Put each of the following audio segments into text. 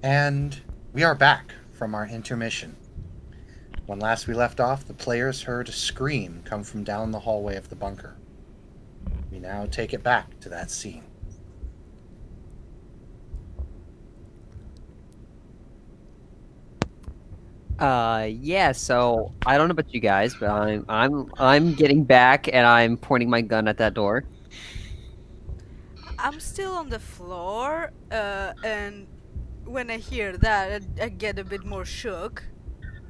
And we are back from our intermission. When last we left off, the players heard a scream come from down the hallway of the bunker. We now take it back to that scene. Yeah, so I don't know about you guys, but I'm getting back and I'm pointing my gun at that door. I'm still on the floor, and when I hear that, I get a bit more shook.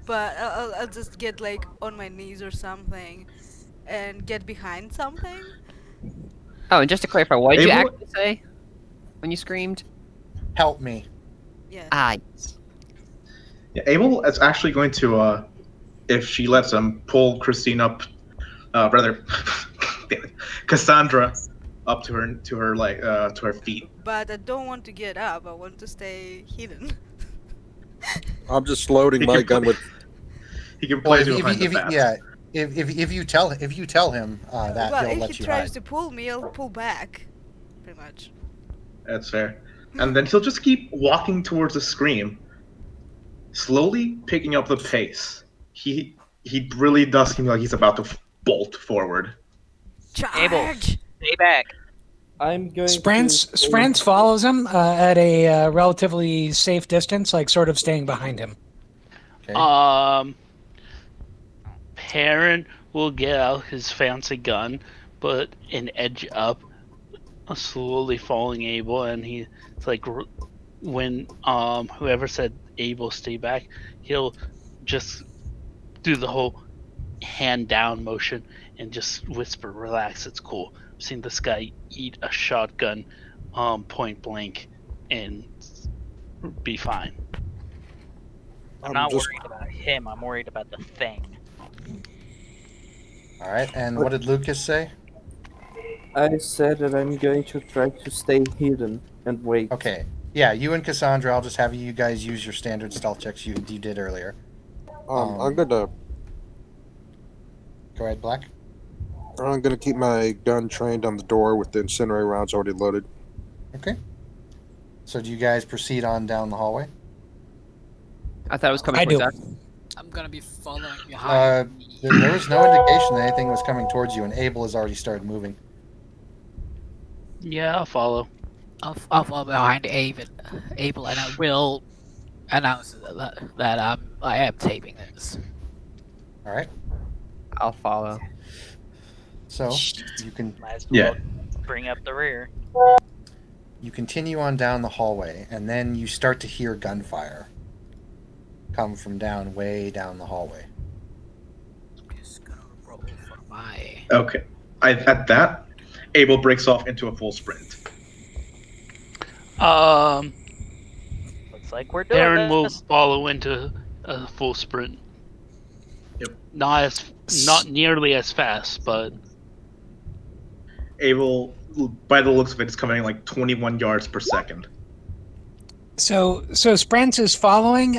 But I'll just get like on my knees or something and get behind something. Oh, and just to clarify, what did you Abel, actually say when you screamed? Help me. Yes. Yes. yeah, Abel is actually going to, if she lets him, pull Christine up, rather, damn it, Cassandra up to her feet. But I don't want to get up. I want to stay hidden. I'm just loading He my can gun put, with. he can Well, place you behind the bat. yeah, if you tell him that, Well, he'll if he let you tries hide. to pull me, I'll pull back. Pretty much. That's fair. And then he'll just keep walking towards the scream, slowly picking up the pace. He really does seem like he's about to bolt forward. Abel, Charge! stay back. I'm going to. Sprance follows him at a relatively safe distance, like sort of staying behind him. Okay. Perrin will get out his fancy gun, but an edge up, slowly falling Abel, and he's like, when whoever said Abel stay back, he'll just do the whole hand down motion and just whisper, "Relax, it's cool. I've seen this guy eat a shotgun, point blank, and be fine." I'm I'm not just. worried about him. I'm worried about the thing. All right. And what did Lucas say? I said that I'm going to try to stay hidden and wait. Okay. Yeah, you and Cassandra. I'll just have you guys use your standard stealth checks you did earlier. I'm gonna. Go ahead, Black. I'm gonna keep my gun trained on the door with the incendiary rounds already loaded. Okay. So do you guys proceed on down the hallway? I thought it was coming I towards do. us. I'm gonna be following behind. There was no indication that anything was coming towards you, and Abel has already started moving. Yeah, I'll follow. I'll follow behind Abel, and I will announce that I am taping this. All right. I'll follow. So you can Might as well Yeah. bring up the rear. you continue on down the hallway, and then you start to hear gunfire come from way down the hallway. Just gonna roll for my. Okay. At that, Abel breaks off into a full sprint. Looks like we're doing Perrin will this. follow into a full sprint. Yep. Not nearly as fast, but Abel, by the looks of it, is coming like 21 yards per second. So Sprance is following,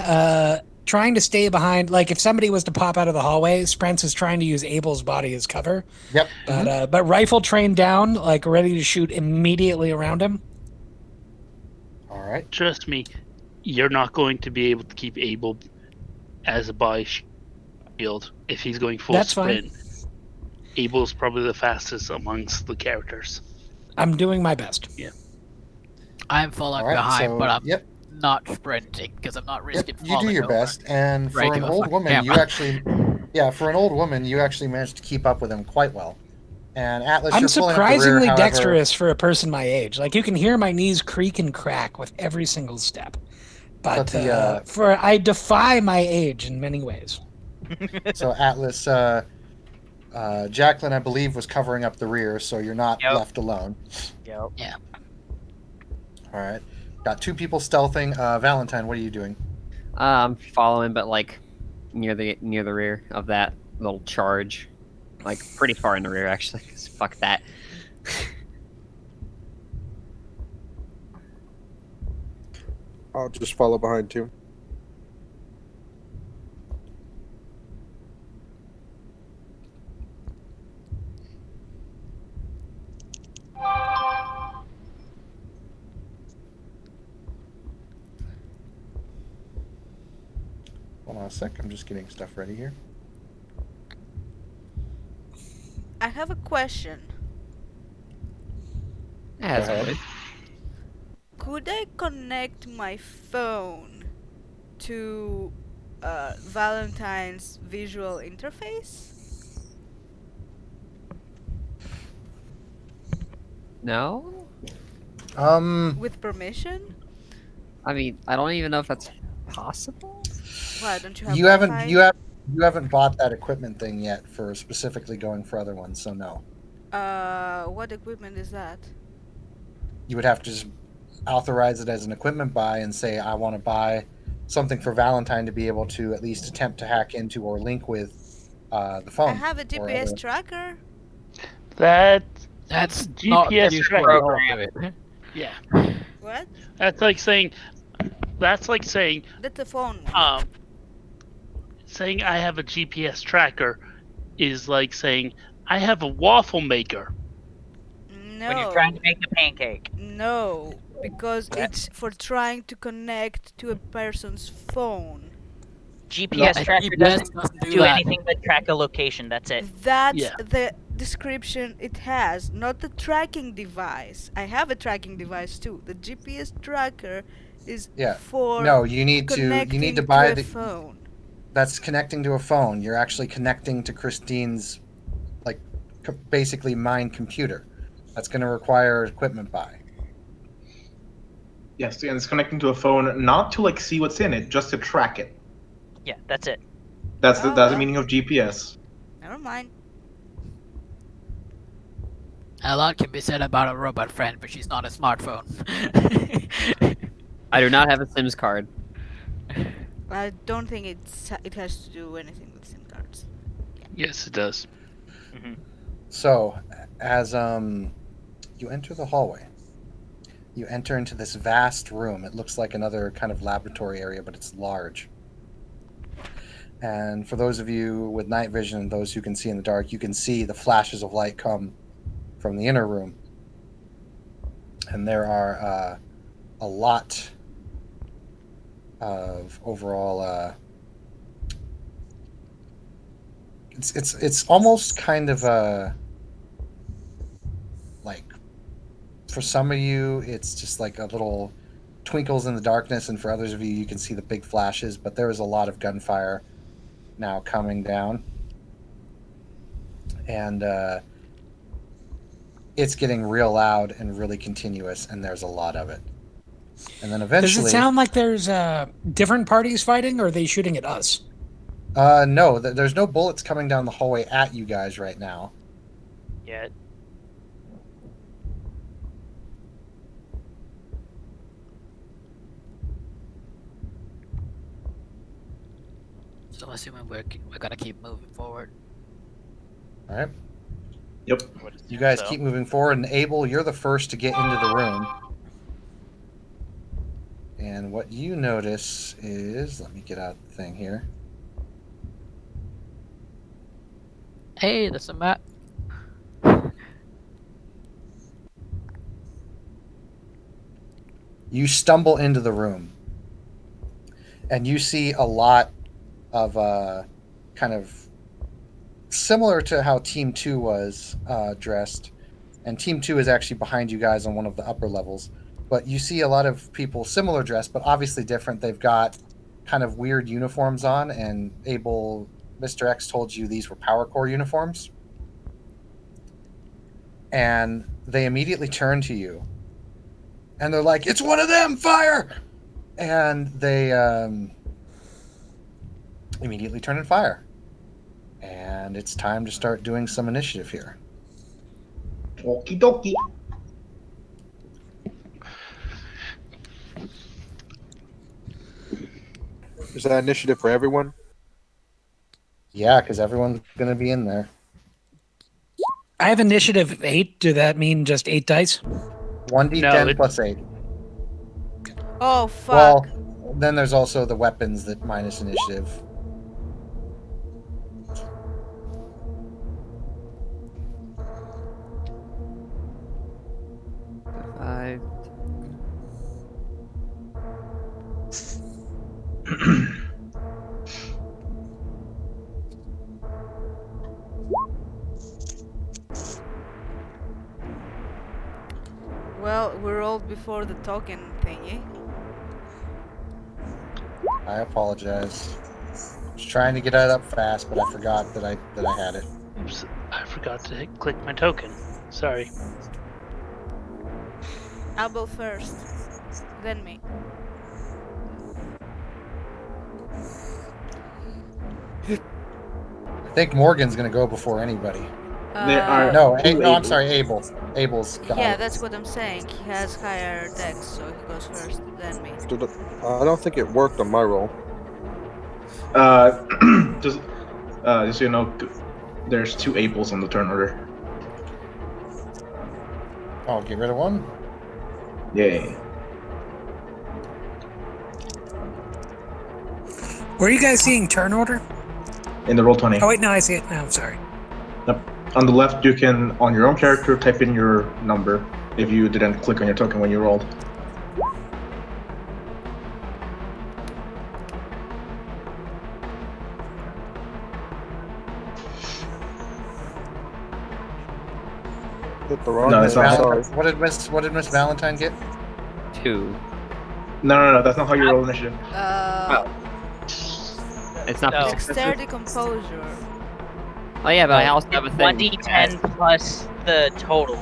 trying to stay behind. Like if somebody was to pop out of the hallway, Sprance is trying to use Abel's body as cover. Yep. But rifle trained down, like ready to shoot immediately around him. All right. trust me, you're not going to be able to keep Abel as a body shield if he's going full That's fine. sprint. Abel's probably the fastest amongst the characters. I'm doing my best. I'm following All right. behind, So but I'm yep. not sprinting because I'm not risking You falling do your over. best, and for Breaking an the old fucking woman, you camera. actually, for an old woman, you actually managed to keep up with him quite well. And Atlas, I'm you're pulling up the rear, surprisingly however, dexterous for a person my age. Like you can hear my knees creak and crack with every single step. But I defy my age in many ways. So Atlas, Jacqueline, I believe, was covering up the rear, so you're not Yep. left alone. Yep. All right. Got two people stealthing. Valentine, what are you doing? I'm following, but like near the rear of that little charge, like pretty far in the rear actually. 'Cause fuck that. I'll just follow behind too. Hold on a sec. I'm just getting stuff ready here. I have a question. As Go ahead. always. Could I connect my phone to Valentine's visual interface? No? With permission? I mean, I don't even know if that's possible. Why don't you have You Wi-Fi? you haven't bought that equipment thing yet for specifically going for other ones, so no. What equipment is that? You would have to just authorize it as an equipment buy and say, I want to buy something for Valentine to be able to at least attempt to hack into or link with the phone. I have a or GPS other- tracker. That's not GPS you tracking. program it. Yeah, What? that's like saying That's a phone. saying I have a GPS tracker is like saying I have a waffle maker. No. When you're trying to make a pancake. No, because it's for trying to connect to a person's phone. GPS No, tracker GPS doesn't doesn't do do that. anything but track a location. That's it. That's Yeah. the description it has, not the tracking device. I have a tracking device too. The GPS tracker is Yeah. for No, you need connecting to buy a the phone. that's connecting to a phone. You're actually connecting to Christine's like basically mind computer. That's going to require equipment buy. Yes, and it's connecting to a phone not to like see what's in it, just to track it. Yeah, that's it. That's Oh, the well. meaning of GPS. Never mind. A lot can be said about a robot friend, but she's not a smartphone. I do not have a Sims card. I don't think it has to do anything with SIM cards. Yes, it does. So, as you enter the hallway, you enter into this vast room. It looks like another kind of laboratory area, but it's large. And for those of you with night vision and those who can see in the dark, you can see the flashes of light come from the inner room. And there are a lot of overall it's almost kind of like for some of you it's just like a little twinkles in the darkness, and for others of you you can see the big flashes, but there is a lot of gunfire now coming down, and it's getting real loud and really continuous, and there's a lot of it. And then eventually, Does it sound like there's different parties fighting, or are they shooting at us? no, there's no bullets coming down the hallway at you guys right now. Yeah. So I'm assuming we're gonna keep moving forward. All right, Yep. you guys keep moving forward, and Abel, you're the first to get into the room. And what you notice is, let me get out the thing here. Hey, there's a map. You stumble into the room, and you see a lot of kind of similar to how Team 2 was dressed. And Team 2 is actually behind you guys on one of the upper levels. But you see a lot of people similar dressed, but obviously different. They've got kind of weird uniforms on, and Mr. X told you these were Power Corps uniforms. And they immediately turn to you. And they're like, "It's one of them! Fire!" And they immediately turn and fire. And it's time to start doing some initiative here. Okie dokie. Is that initiative for everyone? Yeah, because everyone's going to be in there. I have initiative 8. Do that mean just 8 dice? 1d10 No, plus 8. Oh fuck. Well, then there's also the weapons that minus initiative. Five. Well, we rolled before the token thingy. I apologize. Was trying to get it up fast, but I forgot that I had it. Oops, I forgot to click my token. Sorry. Abel first, then me. I think Morgan's gonna go before anybody. There are- No, two no, I'm Abels. sorry, Abel. Abel's got Yeah, it. that's what I'm saying. He has higher dex, so he goes first, then me. I don't think it worked on my roll. Just so you know, there's 2 Abels on the turn order. Oh, get rid of one? Yay. Where are you guys seeing turn order? In the roll 20. Oh wait, no, I see it now. I'm sorry. On the left, you can, on your own character, type in your number if you didn't click on your token when you rolled. Hit the wrong No, hand. it's not. Sorry. What did Miss Valentine get? 2. No, that's not how you roll initiative. It's not. No. Dexterity composure. Oh yeah, but I also have a thing. 1d10 plus the total.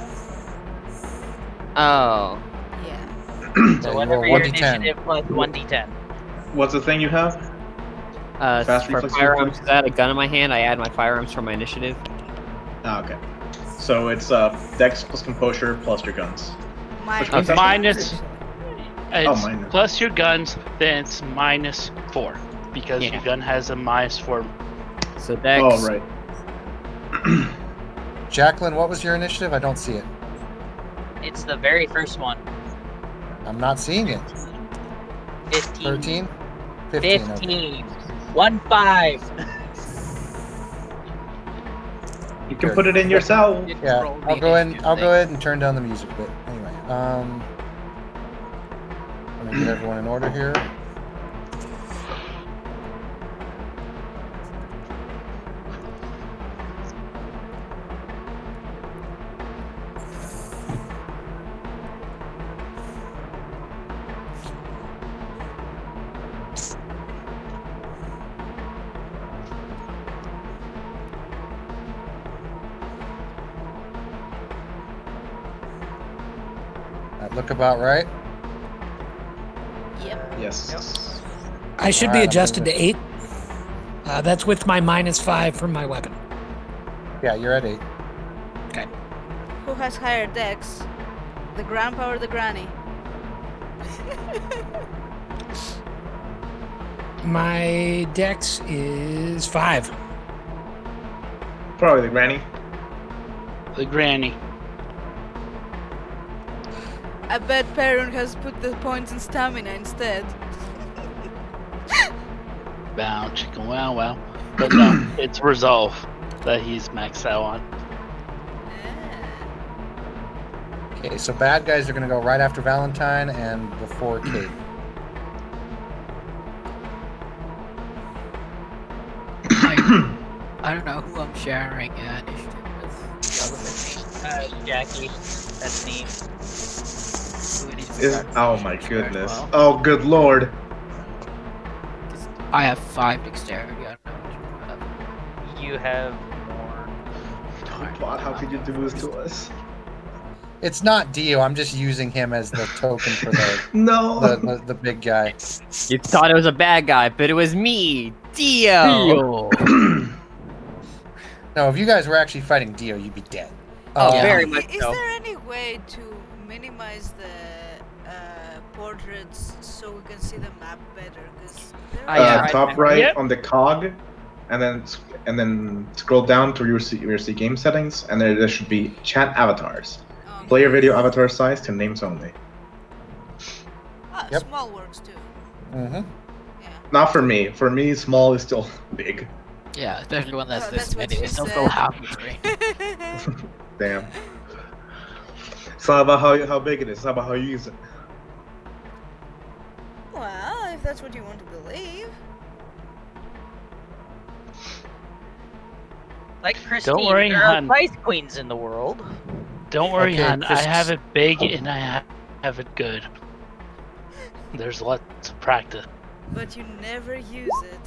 Oh. Yeah. So you So roll whatever your 1d10. initiative plus 1d10. What's the thing you have? Fast For reflex firearms, movement? 'cause I had a gun in my hand. I add my firearms from my initiative. Ah, okay. So it's Dex plus Composure plus your guns. Minus. one's that? Minus- It's minus. plus your guns, then it's -4 because Yeah. your gun has a -4. So Dex. Oh, right. Jacqueline, what was your initiative? I don't see it. It's the very first one. I'm not seeing it. 15. 13? 15. Okay. 15. 1-5. You can put it in yourself. Yeah, Roll I'll the go ahead. initiative I'll thing. go ahead and turn down the music a bit. Anyway, let me get everyone in order here. That look about right. Yep. Yes. I should Alright, be I'm adjusted to gonna- 8. That's with my -5 from my weapon. Yeah, you're at 8. Who has higher dex? The grandpa or the granny? My dex is 5. Probably the granny. The granny. I bet Perun has put the points in stamina instead. Bow, chicken, wow, wow. But no, it's resolve that he's maxed out on. Okay, so bad guys are gonna go right after Valentine and before Kate. I don't know who I'm sharing initiative with. The other with Jackie. That's me. me. Who needs to Is start oh my share as goodness. well? Oh good lord. 'Cause I have 5 dexterity. I don't know what you have. You have more. Bot, how could you do this to us? It's not Dio. I'm just using him as the token for No. the big guy. You thought it was a bad guy, but it was me, Dio. No, if you guys were actually fighting Dio, you'd be dead. Oh, Yeah. very much Is so. there any way to minimize the portraits so we can see the map better? Because Yeah, top right Yep. on the cog, and then scroll down to your see game settings, and there should be chat avatars. Player video avatar size to names only. Yep. Small works too. Mm-hmm. Yeah. Not for me. For me, small is still big. Yeah, especially one that's Oh, this that's what many. she It's don't said. fill half the screen. Damn. It's not about how big it is. It's about how you use it. Well, if that's what you want to believe. Like Christine, worry, there are hon. Spice Queens in the world. Don't worry, Okay, hon. I Chris- have it big and I have it good. There's lots of practice. But you never use it.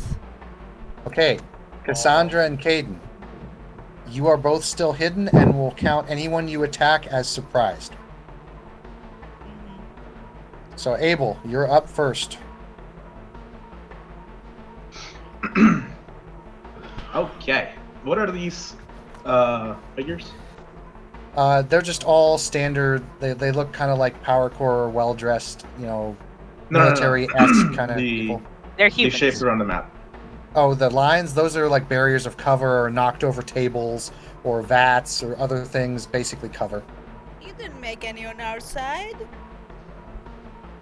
Okay, Cassandra and Caden, you are both still hidden and will count anyone you attack as surprised. So Abel, you're up first. Okay. What are these figures? They're just all standard. They look kind of like Power Core, well dressed, military-esque kind of people. They're The humans. shapes are on the map. Oh, the lines, those are like barriers of cover or knocked over tables or vats or other things, basically cover. You didn't make any on our side.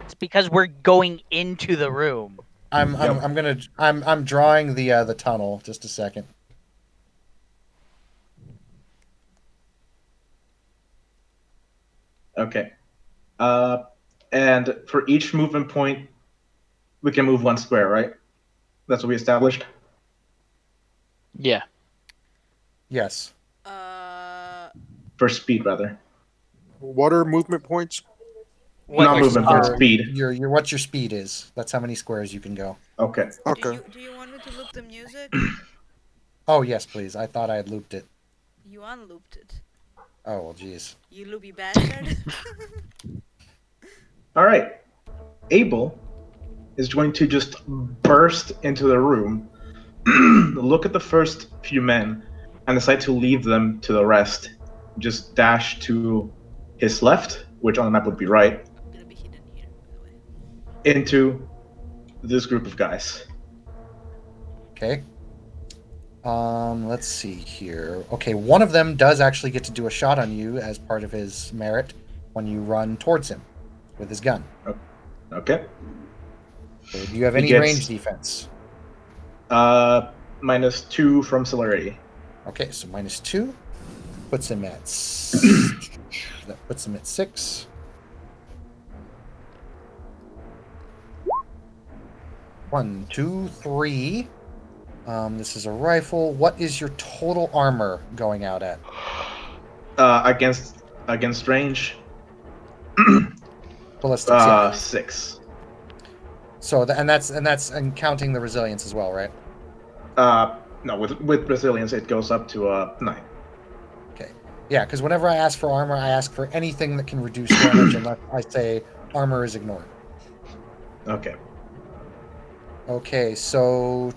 It's because we're going into the room. I'm drawing the tunnel. Just a second. Okay. And for each movement point, we can move 1 square, right? That's what we established. Yeah. Yes. For speed, rather. What are movement points? Not movement, but Your- speed. Your what your speed is. That's how many squares you can go. Okay. Okay. Do you want me to loop the music? Oh yes, please. I thought I had looped it. You unlooped it. Oh well, geez. You loopy bastard. All right. Abel is going to just burst into the room, look at the first few men, and decide to leave them to the rest. Just dash to his left, which on the map would be right, I'm gonna be hidden here, by the way. into this group of guys. Okay. Let's see here. Okay, one of them does actually get to do a shot on you as part of his merit when you run towards him with his gun. Okay. So do you have He any gets- range defense? -2 from celerity. Okay, so -2 puts him at that puts him at 6. 1, 2, 3. This is a rifle. What is your total armor going out at? Against range, Ballistics. Yeah. 6. So that's counting the resilience as well, right? No, with resilience it goes up to 9. Okay. Yeah, because whenever I ask for armor, I ask for anything that can reduce damage, unless I say armor is ignored. Okay. Okay, so.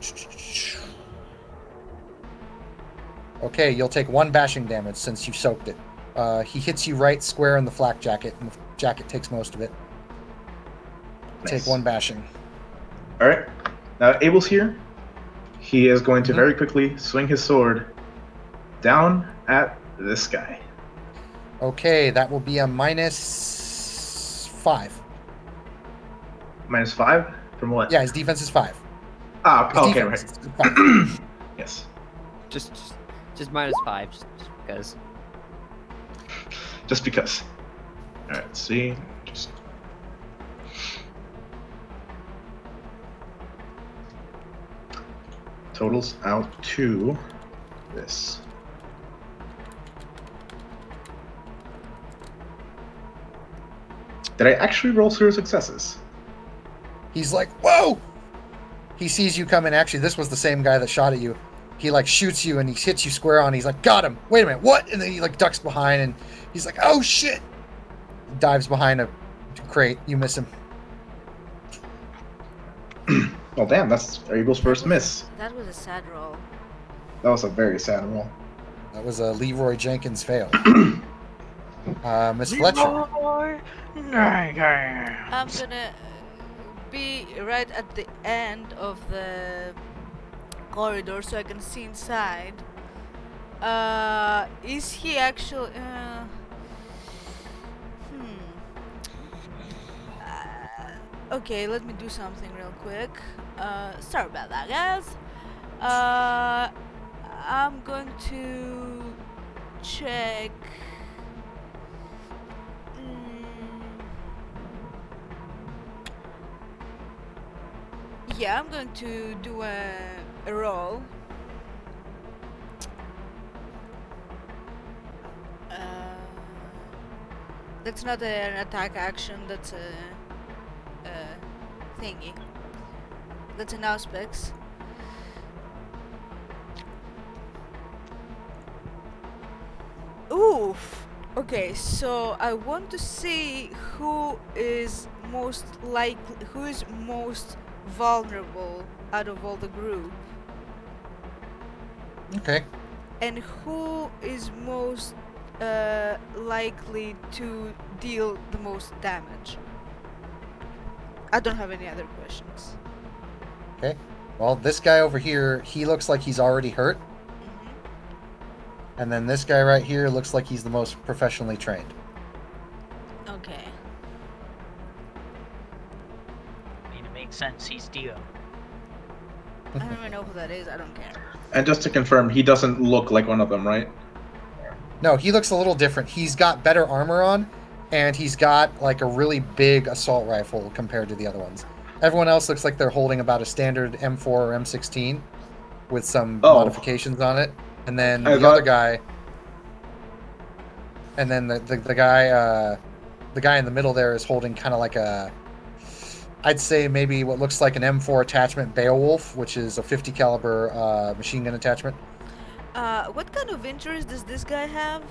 Okay, you'll take 1 bashing damage since you soaked it. He hits you right square in the flak jacket, and the jacket takes most of it. Nice. Take 1 bashing. All right. Now Abel's here. He is going to very quickly swing his sword down at this guy. Okay, that will be a -5. -5 from what? Yeah, his defense is 5. Ah, His okay, defense right. is 5. Yes. Just -5, just because. Just because. All right. See. Just. Totals out to this. Did I actually roll 0 successes? He's like, whoa! He sees you coming. Actually, this was the same guy that shot at you. He like shoots you and he hits you square on. He's like, got him. Wait a minute, what? And then he like ducks behind and he's like, oh shit! Dives behind a crate. You miss him. Well, damn, that's Abel's first miss. That was a sad roll. That was a very sad roll. That was a Leroy Jenkins fail. Miss Fletcher. I'm gonna be right at the end of the corridor so I can see inside. Is he actually? Okay, let me do something real quick. Sorry about that, guys. I'm going to check. Yeah, I'm going to do a roll. That's not an attack action. That's a thingy. That's an Auspex. Oof. Okay, so I want to see who is most vulnerable out of all the group, Okay. and who is most likely to deal the most damage. I don't have any other questions. Okay. Well, this guy over here, he looks like he's already hurt. And then this guy right here looks like he's the most professionally trained. Okay. I mean, it makes sense. He's Dio. I don't even know who that is. I don't care. And just to confirm, he doesn't look like one of them, right? No, he looks a little different. He's got better armor on, and he's got like a really big assault rifle compared to the other ones. Everyone else looks like they're holding about a standard M4 or M16 with some modifications on it. And then the other guy, and then the guy in the middle there is holding kind of like a, I'd say maybe what looks like an M4 attachment Beowulf, which is a 50 caliber machine gun attachment. What kind of injuries does this guy have?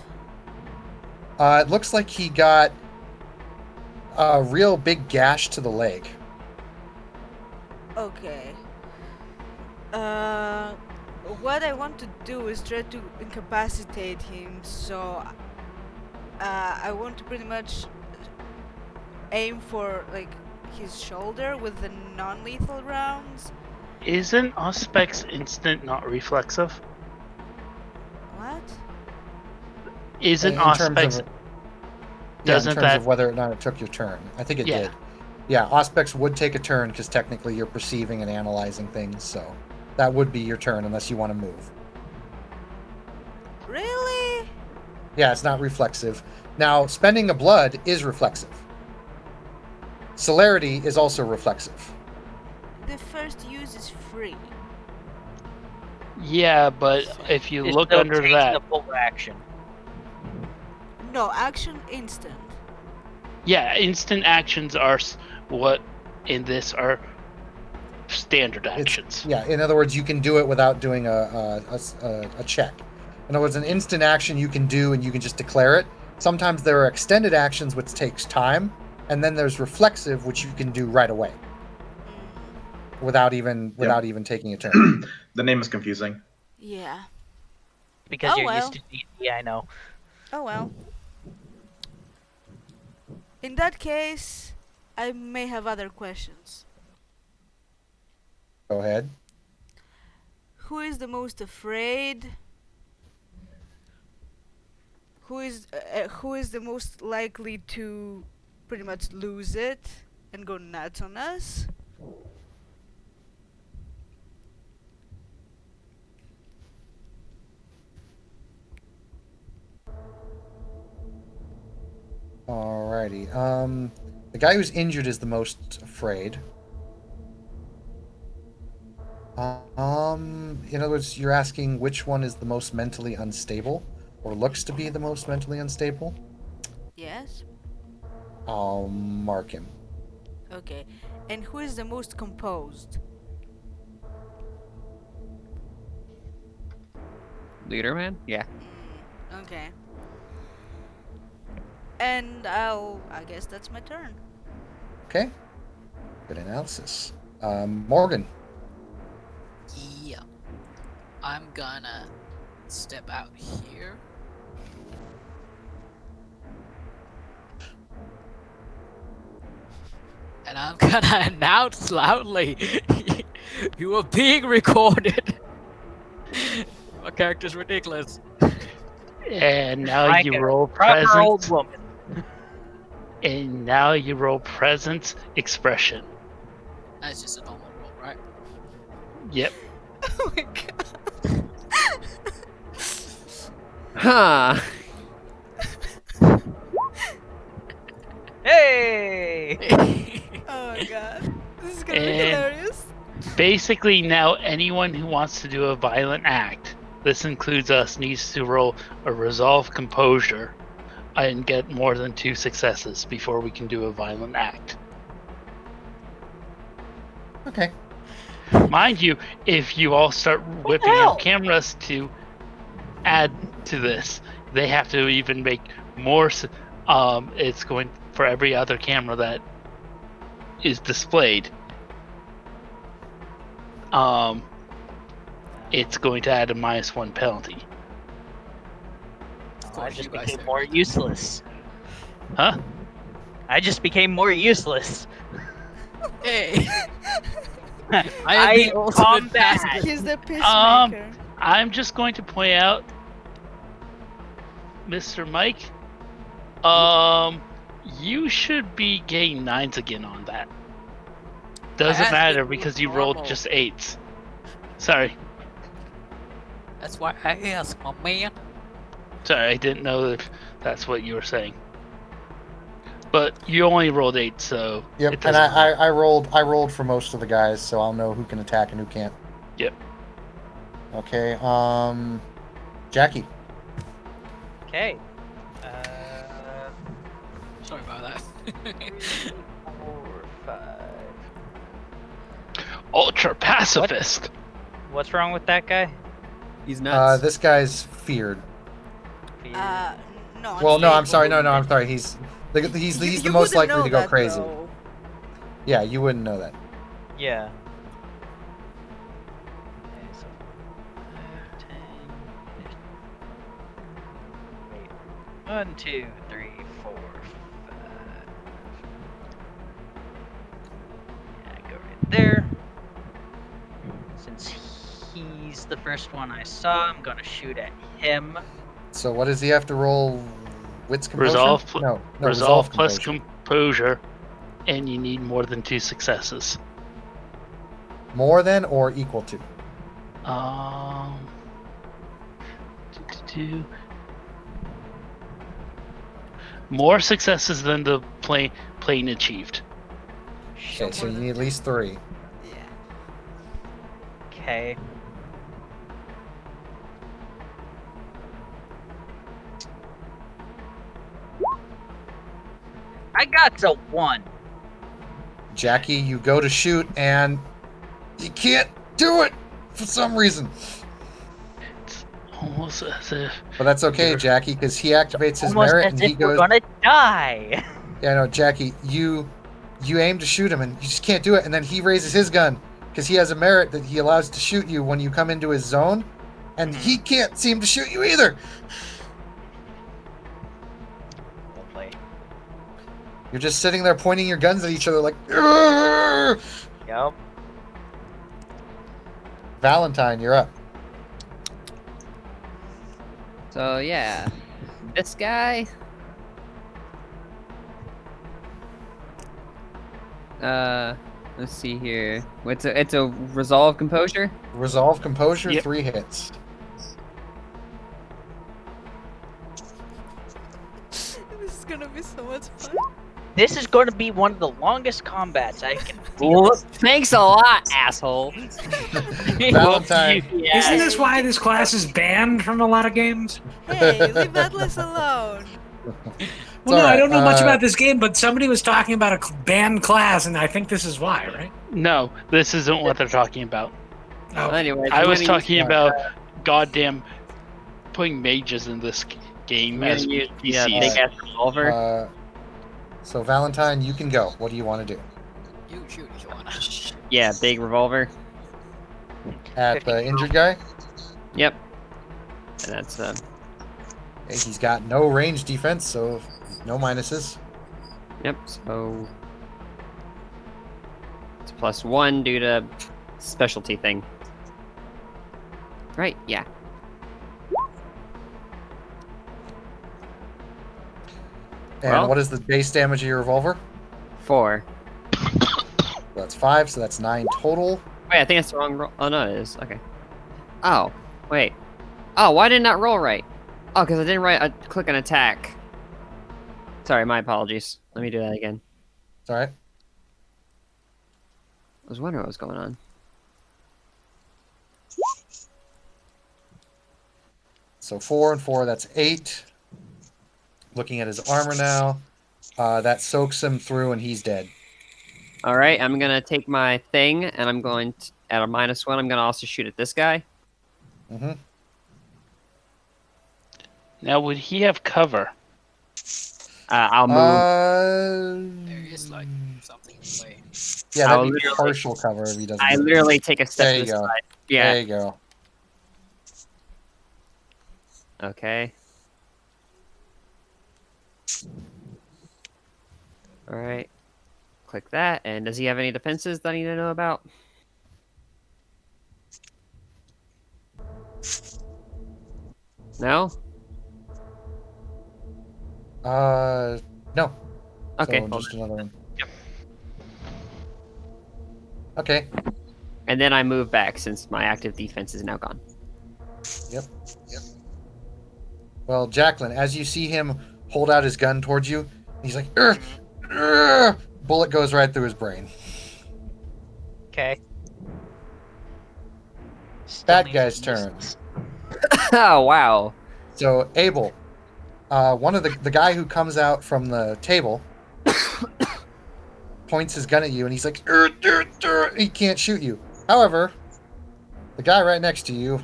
It looks like he got a real big gash to the leg. Okay. What I want to do is try to incapacitate him, so I want to pretty much aim for like his shoulder with the non-lethal rounds. Isn't Auspex instant not reflexive? What? Isn't In terms Auspex... of- Doesn't in terms that... of whether or not it took your turn. I think it Yeah. did. Yeah, Auspex would take a turn because technically you're perceiving and analyzing things, so that would be your turn unless you want to move. Really? Yeah, it's not reflexive. Now, spending a blood is reflexive. Celerity is also reflexive. The first use is free. Yeah, but if you It look still under takes that... the full action. No, action instant. Yeah, instant actions are what in this are standard actions. Yeah, in other words, you can do it without doing a check. In other words, an instant action you can do and you can just declare it. Sometimes there are extended actions which takes time, and then there's reflexive which you can do right away without even taking a turn. The name is confusing. Yeah. Because Oh, you're well. used to D&D, I know. Oh well. In that case, I may have other questions. Go ahead. Who is the most afraid? Who is the most likely to pretty much lose it and go nuts on us? Alrighty. The guy who's injured is the most afraid. In other words, you're asking which one is the most mentally unstable, or looks to be the most mentally unstable? Yes. I'll mark him. Okay. And who is the most composed? Leader man? Yeah. Okay. And I guess that's my turn. Okay. Good analysis. Morgan. Yeah. I'm gonna step out here. And I'm gonna announce loudly, you are being recorded. My character's ridiculous. And now Like you a roll proper old presence. woman. And now you roll presence expression. That's just a normal roll, right? Yep. Oh my god. Huh. Hey! Oh my god. This is gonna be And- hilarious. Basically, now anyone who wants to do a violent act, this includes us, needs to roll a resolve composure and get more than 2 successes before we can do a violent act. Okay. Mind you, if you all start whipping out cameras to add to this, they have to even make more. It's going for every other camera that is displayed. It's going to add a -1 penalty. I just became more useless. Huh? I just became more useless. Hey. I combat. He's the peacemaker. I'm just going to point out, Mr. Mike, you should be getting 9s again on that. Doesn't asked matter if it was because you rolled normal. just 8s. Sorry. That's why I asked, my man. Sorry, I didn't know if that's what you were saying. But you only rolled 8, so Yep. it And doesn't matter. I rolled for most of the guys, so I'll know who can attack and who can't. Yep. Okay. Jackie. Okay. Sorry about that. 4, 5. Ultra pacifist. What's wrong with that guy? He's nuts. This guy's feared. No. Well, no, I'm saying- sorry. No, I'm sorry. He's the You most wouldn't likely know to go that, crazy. though. Yeah, you wouldn't know that. Yeah. Okay, so 5, 10, 15. Wait. 1, 2, 3, 4, 5. Yeah, go right there. Since he's the first one I saw, I'm gonna shoot at him. So what does he have to roll? Wits composure? Resolve pl- No, Resolve plus composure. composure, and you need more than 2 successes. More than or equal to? More successes than the plane achieved. Okay, so you need at least 3. Yeah. Okay. I got a 1. Jackie, you go to shoot and you can't do it for some reason. Almost as if But that's okay, Jackie, because he activates his Almost merit as and he if we're goes. gonna die. Yeah, no, Jackie, you aim to shoot him and you just can't do it, and then he raises his gun because he has a merit that he allows to shoot you when you come into his zone, and he can't seem to shoot you either. Lovely. You're just sitting there pointing your guns at each other like, "Urgh!" Yep. Valentine, you're up. So yeah, this guy. Let's see here. It's a resolve composure. Resolve composure, Yep. 3 hits. This is gonna be so much fun. This is going to be one of the longest combats I can Well, thanks a lot, asshole. Valentine. Isn't this why this class is banned from a lot of games? Hey, leave Atlas alone. Well, no, I alright, don't know much uh, about this game, but somebody was talking about a banned class, and I think this is why, right? no, this isn't what they're talking about. Oh, Anyway, I was I'm gonna talking about goddamn putting mages in this game use, as I'm gonna use the PCs. big ass revolver. So Valentine, you can go. What do you want to do? You shoot if you wanna. Yeah, big revolver. At the injured guy? Yep. And that's Hey, he's got no range defense, so no minuses. yep. So it's +1 due to specialty thing. Right? Yeah. And Well- what is the base damage of your revolver? 4. That's 5, so that's 9 total. Wait, I think that's the wrong roll. Oh no, it is. Okay. Oh, wait. Oh, why did it not roll right? Oh, because I didn't click an attack. Sorry, my apologies. Let me do that again. It's alright. I was wondering what was going on. So 4 and 4, that's 8. Looking at his armor now. That soaks him through and he's dead. All right, I'm gonna take my thing and I'm going to, at a -1. I'm gonna also shoot at this guy. Mm-hmm. Now, would he have cover? I'll move. There is like something in the way. Yeah, I'll that'd be literally- partial cover if he doesn't. I literally take a step There to you the go. side. Yeah. There you go. Okay. All right. Click that. And does he have any defenses that I need to know about? No? No. Okay. So hold just on. another one. Yep. Okay. And then I move back since my active defense is now gone. Yep. Well, Jacqueline, as you see him hold out his gun towards you, he's like, "Urgh, urgh." Bullet goes right through his brain. Okay. Bad guy's turn. Oh, wow. So Abel, one of the guy who comes out from the table points his gun at you, and he's like, "Urgh, urgh, urgh." He can't shoot you. However, the guy right next to you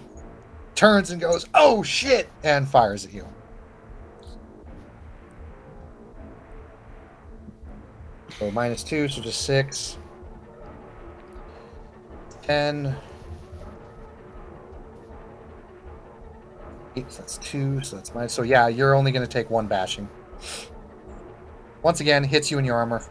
turns and goes, "Oh shit!" and fires at you. So -2, so just 6. 10. 8, so that's 2, so that's minus. So yeah, you're only going to take 1 bashing. Once again, hits you in your armor.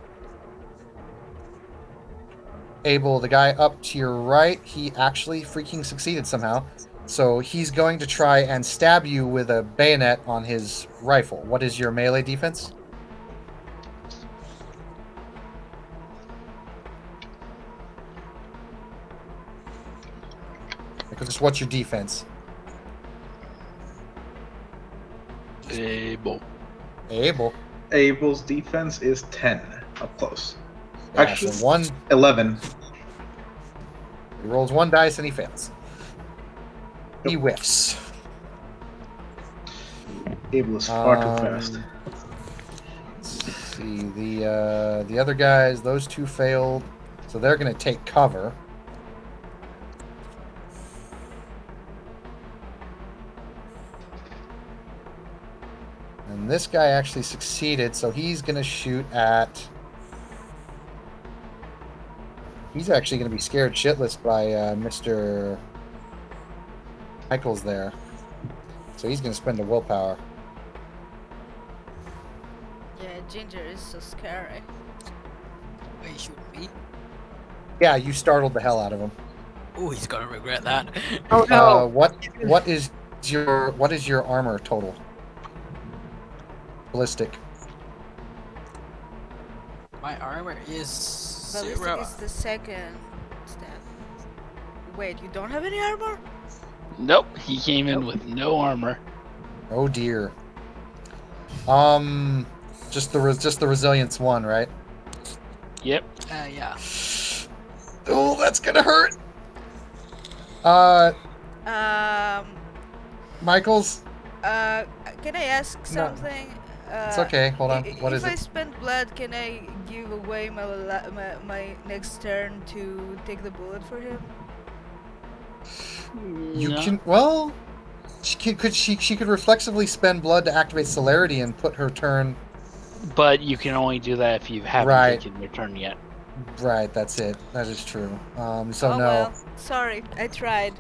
Abel, the guy up to your right, he actually freaking succeeded somehow. So he's going to try and stab you with a bayonet on his rifle. What is your melee defense? Because what's your defense? Abel. Abel. Abel's defense is 10 up close. Yeah, Actually, so 11. He rolls 1 dice and he fails. He whiffs. Abel is far too fast. Let's see, the other guys, those 2 failed, so they're going to take cover. And this guy actually succeeded, so he's going to shoot at... He's actually going to be scared shitless by Mr. Michaels there. So he's going to spend a willpower. Yeah, Ginger is so scary. Wait, shoot me? Yeah, you startled the hell out of him. Oh, he's gonna regret that. Oh, no. What is your armor total? Ballistic. My armor is Ballistic 0. is the second step. Wait, you don't have any armor? Nope, he came in with no armor. Oh dear. Just the resilience 1, right? Yep. Yeah. Oh, that's gonna hurt. Michaels. Can I ask No. something? It's okay. Hold on. What is if I it? spend blood, can I give away my next turn to take the bullet for him? You No. can. Well, she could reflexively spend blood to activate celerity and put her turn. But you can only do that if you haven't Right. taken your turn yet. Right. That's it. That is true. So Oh no. well, sorry, I tried.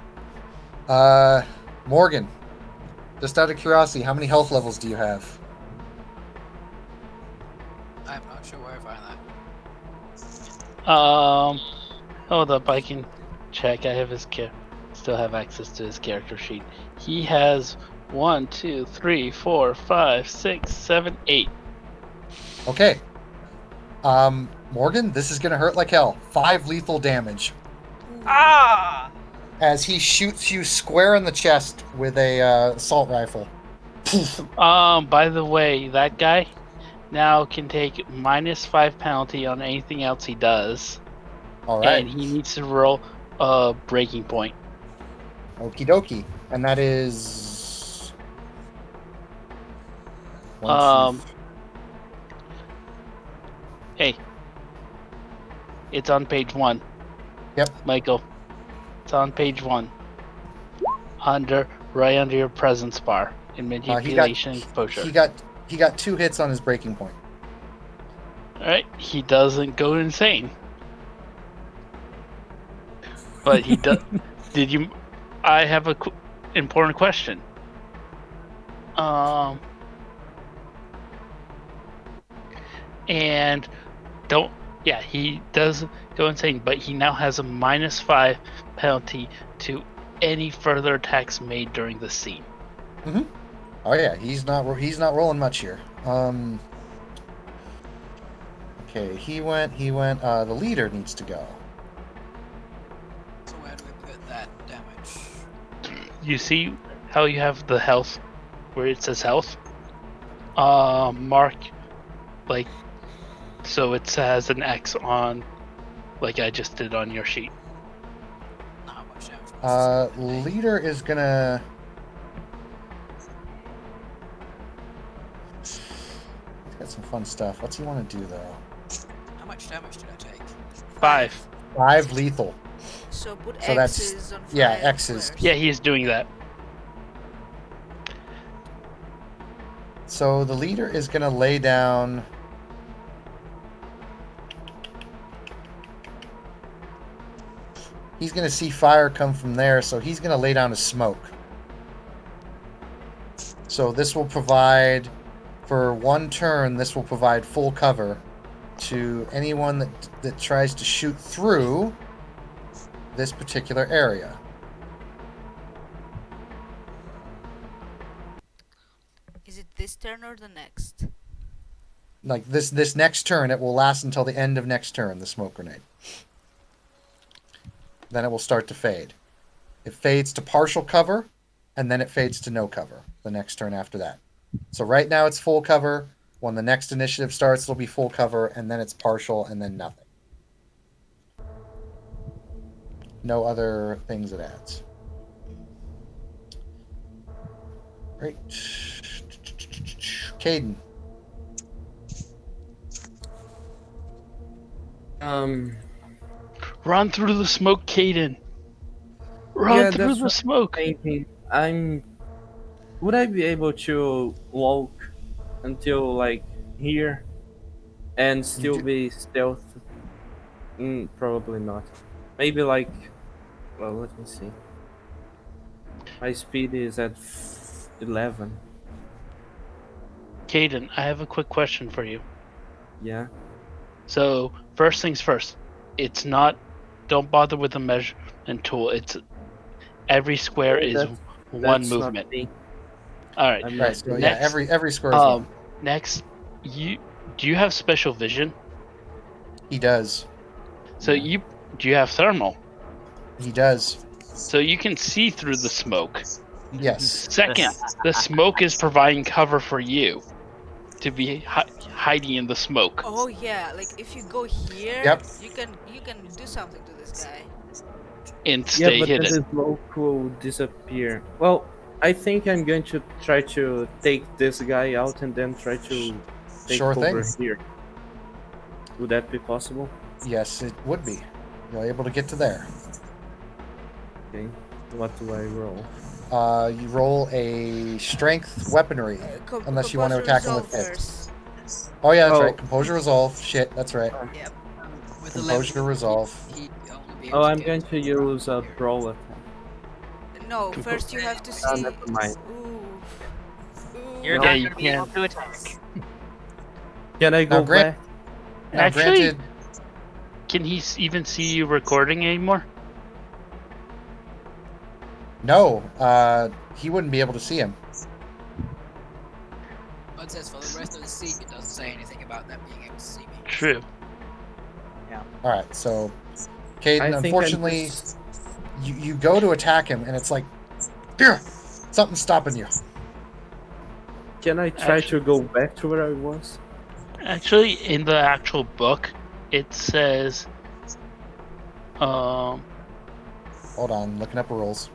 Morgan. Just out of curiosity, how many health levels do you have? I'm not sure where I find that. Hold up, I can check. I have his still have access to his character sheet. He has 1, 2, 3, 4, 5, 6, 7, 8. Okay. Morgan, this is gonna hurt like hell. 5 lethal damage. Ah! As he shoots you square in the chest with a assault rifle. By the way, that guy now can take -5 penalty on anything else he does. All right. And he needs to roll a breaking point. Okie dokie. And that is Once Hey. It's on page 1. Yep. Michael. It's on page 1. Right under your presence bar in manipulation exposure. he got 2 hits on his breaking point. Alright, he doesn't go insane. But he does. Did you? I have a important question. And don't. Yeah, he does go insane, but he now has a -5 penalty to any further attacks made during the scene. Mm-hmm. Oh yeah, he's not rolling much here. Okay, he went. The leader needs to go. So where do we put that damage? You see how you have the health, where it says health? Mark, like, so it has an X on, like I just did on your sheet. Not how much damage. Leader is gonna. He's got some fun stuff. What's he want to do though? How much damage did I take? 5. 5 lethal. So put So that's- X's on yeah, fire X's. first. Yeah, he's doing that. So the leader is gonna lay down. He's gonna see fire come from there, so he's gonna lay down a smoke. So this will provide, for 1 turn, this will provide full cover to anyone that tries to shoot through this particular area. Is it this turn or the next? Like this next turn, it will last until the end of next turn, the smoke grenade. Then it will start to fade. It fades to partial cover, and then it fades to no cover the next turn after that. So right now it's full cover. When the next initiative starts, it'll be full cover, and then it's partial, and then nothing. No other things it adds. Right. Caden. Run through the smoke, Caden. Run Yeah, through that's the what smoke. Would I be able to walk until like here and still be stealth? Probably not. Maybe like, well, let me see. My speed is at 11. Caden, I have a quick question for you. Yeah. So, first things first. It's not. Don't bother with the measurement tool. It's every square is one That's not movement. me. All right. I'm Right. not So doing yeah, that. every square is one. Next, do you have special vision? He does. So do you have thermal? He does. So you can see through the smoke. Yes. Second, the smoke is providing cover for you to be hiding in the smoke. Oh yeah, like if you go here, Yep. you can do something to this guy. And Yeah, stay but then hidden. the smoke will disappear. Well, I think I'm going to try to take this guy out and then try to take Sure over thing. here. Would that be possible? Yes, it would be. You're able to get to there. Okay. What do I roll? You roll a strength weaponry, unless you want to attack him with fists. Oh yeah, that's Oh. right. Composure resolve. Shit, that's right. Yep. With the Composure level, resolve. he'd only be Oh, able I'm to going get to use a brawl attack. No, first you have to see. never mind. Ooh. You're Yeah, not you going to be can. able to attack. Can I go Now, Grant- back? Now, Actually- granted, Can he even see you recording anymore? no, he wouldn't be able to see him. But it says for the rest of the scene, it doesn't say anything about them being able to see me. True. All right, so I Caden, think I'm unfortunately, just- you go to attack him, and it's like, here, something's stopping you. Can I try Actually- to go back to where I was? Actually, in the actual book, it says, Hold on, looking up rules.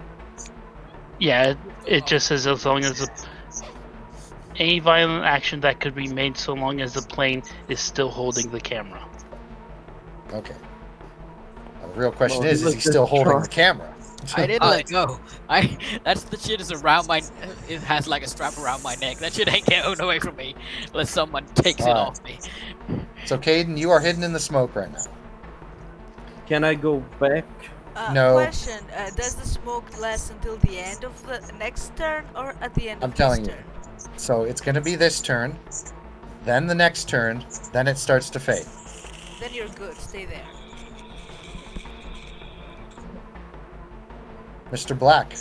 yeah, it just says as long as any violent action that could be made so long as the plane is still holding the camera. Okay. Now, the real question Well, is let's he still just holding try. the camera? I didn't let go. That's the shit is around my. It has like a strap around my neck. That shit ain't getting away from me unless someone takes it Alright. off me. So, Caden, you are hidden in the smoke right now. Can I go back? No. Question: does the smoke last until the end of the next turn, or at the end I'm of telling this you. turn? So it's going to be this turn, then the next turn, then it starts to fade. Then you're good. Stay there. Mr. Black.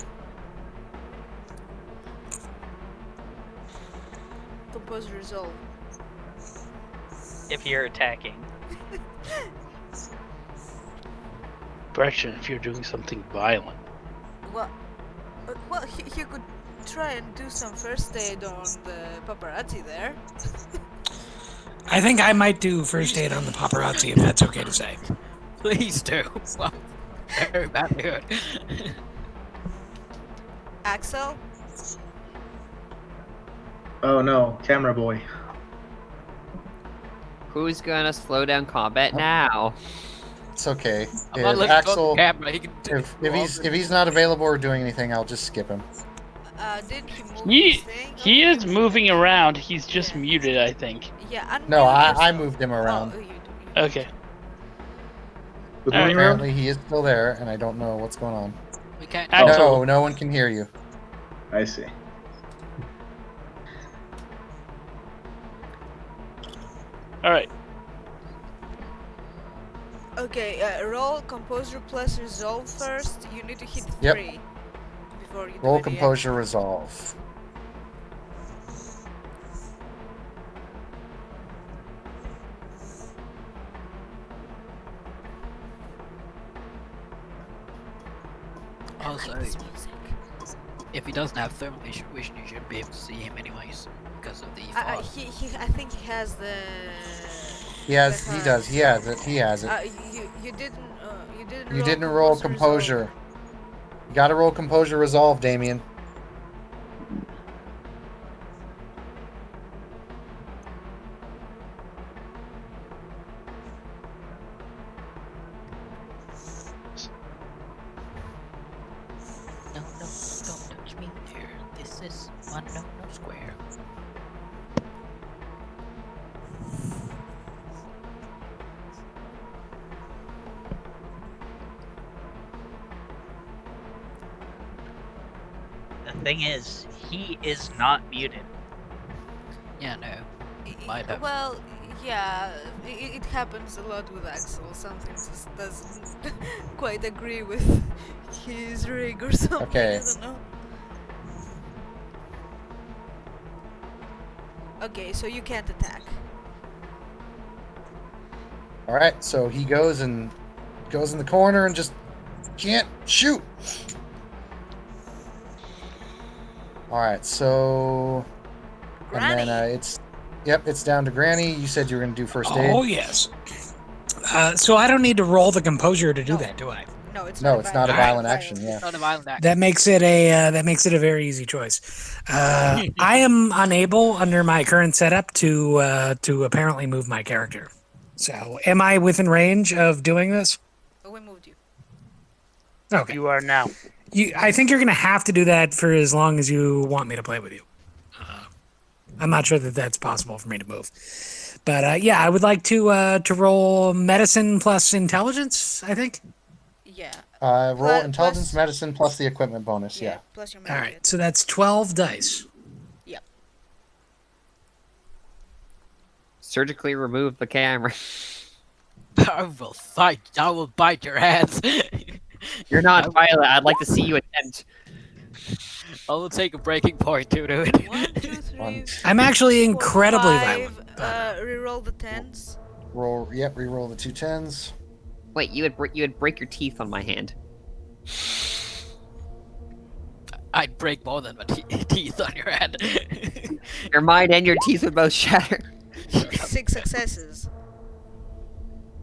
Compose resolve. If you're attacking. Correction, if you're doing something violent. Well, he could try and do some first aid on the paparazzi there. I think I might do first aid on the paparazzi if that's okay to say. Please do. Well, very badly hurt. Axel? Oh no, camera boy. Who's gonna slow down combat now? It's okay. I'm not If looking Axel, on camera. He can do if he's not available or doing anything, I'll just skip him. Didn't he move He his thing? he Or is did he moving move- around. He's just Yeah. muted, I think. Yeah, No, unmute I yourself. moved him around. Oh, you do. Okay. With Alright. moving around? Apparently he is still there, and I don't know what's going on. We can't. Axel. No, no one can hear you. I see. All right. Okay, roll composure plus resolve first. You need to hit Yep. 3 before you do Roll any composure resolve. Also, action. Music. if he doesn't have thermal vision, you shouldn't be able to see him anyways because of the fog. I think he has the. He does. He has it. He has it. You didn't. You didn't roll resolve. composure. You gotta roll composure resolve, Damien. No, don't touch me there. This is one no square. The thing is, he is not muted. Yeah, no. Might have. Well, yeah, it happens a lot with Axel. Something just doesn't quite agree with his rig or something. Okay. I don't know. Okay, so you can't attack. All right. So he goes in the corner and just can't shoot. All right. So Granny. and then it's down to Granny. You said you were gonna do first aid. Oh, yes. So I don't need to roll the composure to do No. that, do I? No, it's No, not. it's not a violent action. Yeah. Not a violent act. That makes it a very easy choice. I am unable under my current setup to apparently move my character. So, am I within range of doing this? Oh, we moved you. Okay. You are now. I think you're going to have to do that for as long as you want me to play with you. I'm not sure that that's possible for me to move. But yeah, I would like to roll medicine plus intelligence, I think. Yeah. Roll Plus- intelligence, medicine plus the equipment bonus. Yeah. Plus your All magic. right, so that's 12 dice. Surgically remove the camera. I will bite your hands. You're not violent. I'd like to see you attempt. I will take a breaking point to do it. 1, 2, 3. I'm actually 4, incredibly 5, violent. Reroll the 10s. Reroll the 2 10s. Wait, you would break your teeth on my hand. I'd break more than my teeth on your hand. Your mind and your teeth would both shatter. 6 successes.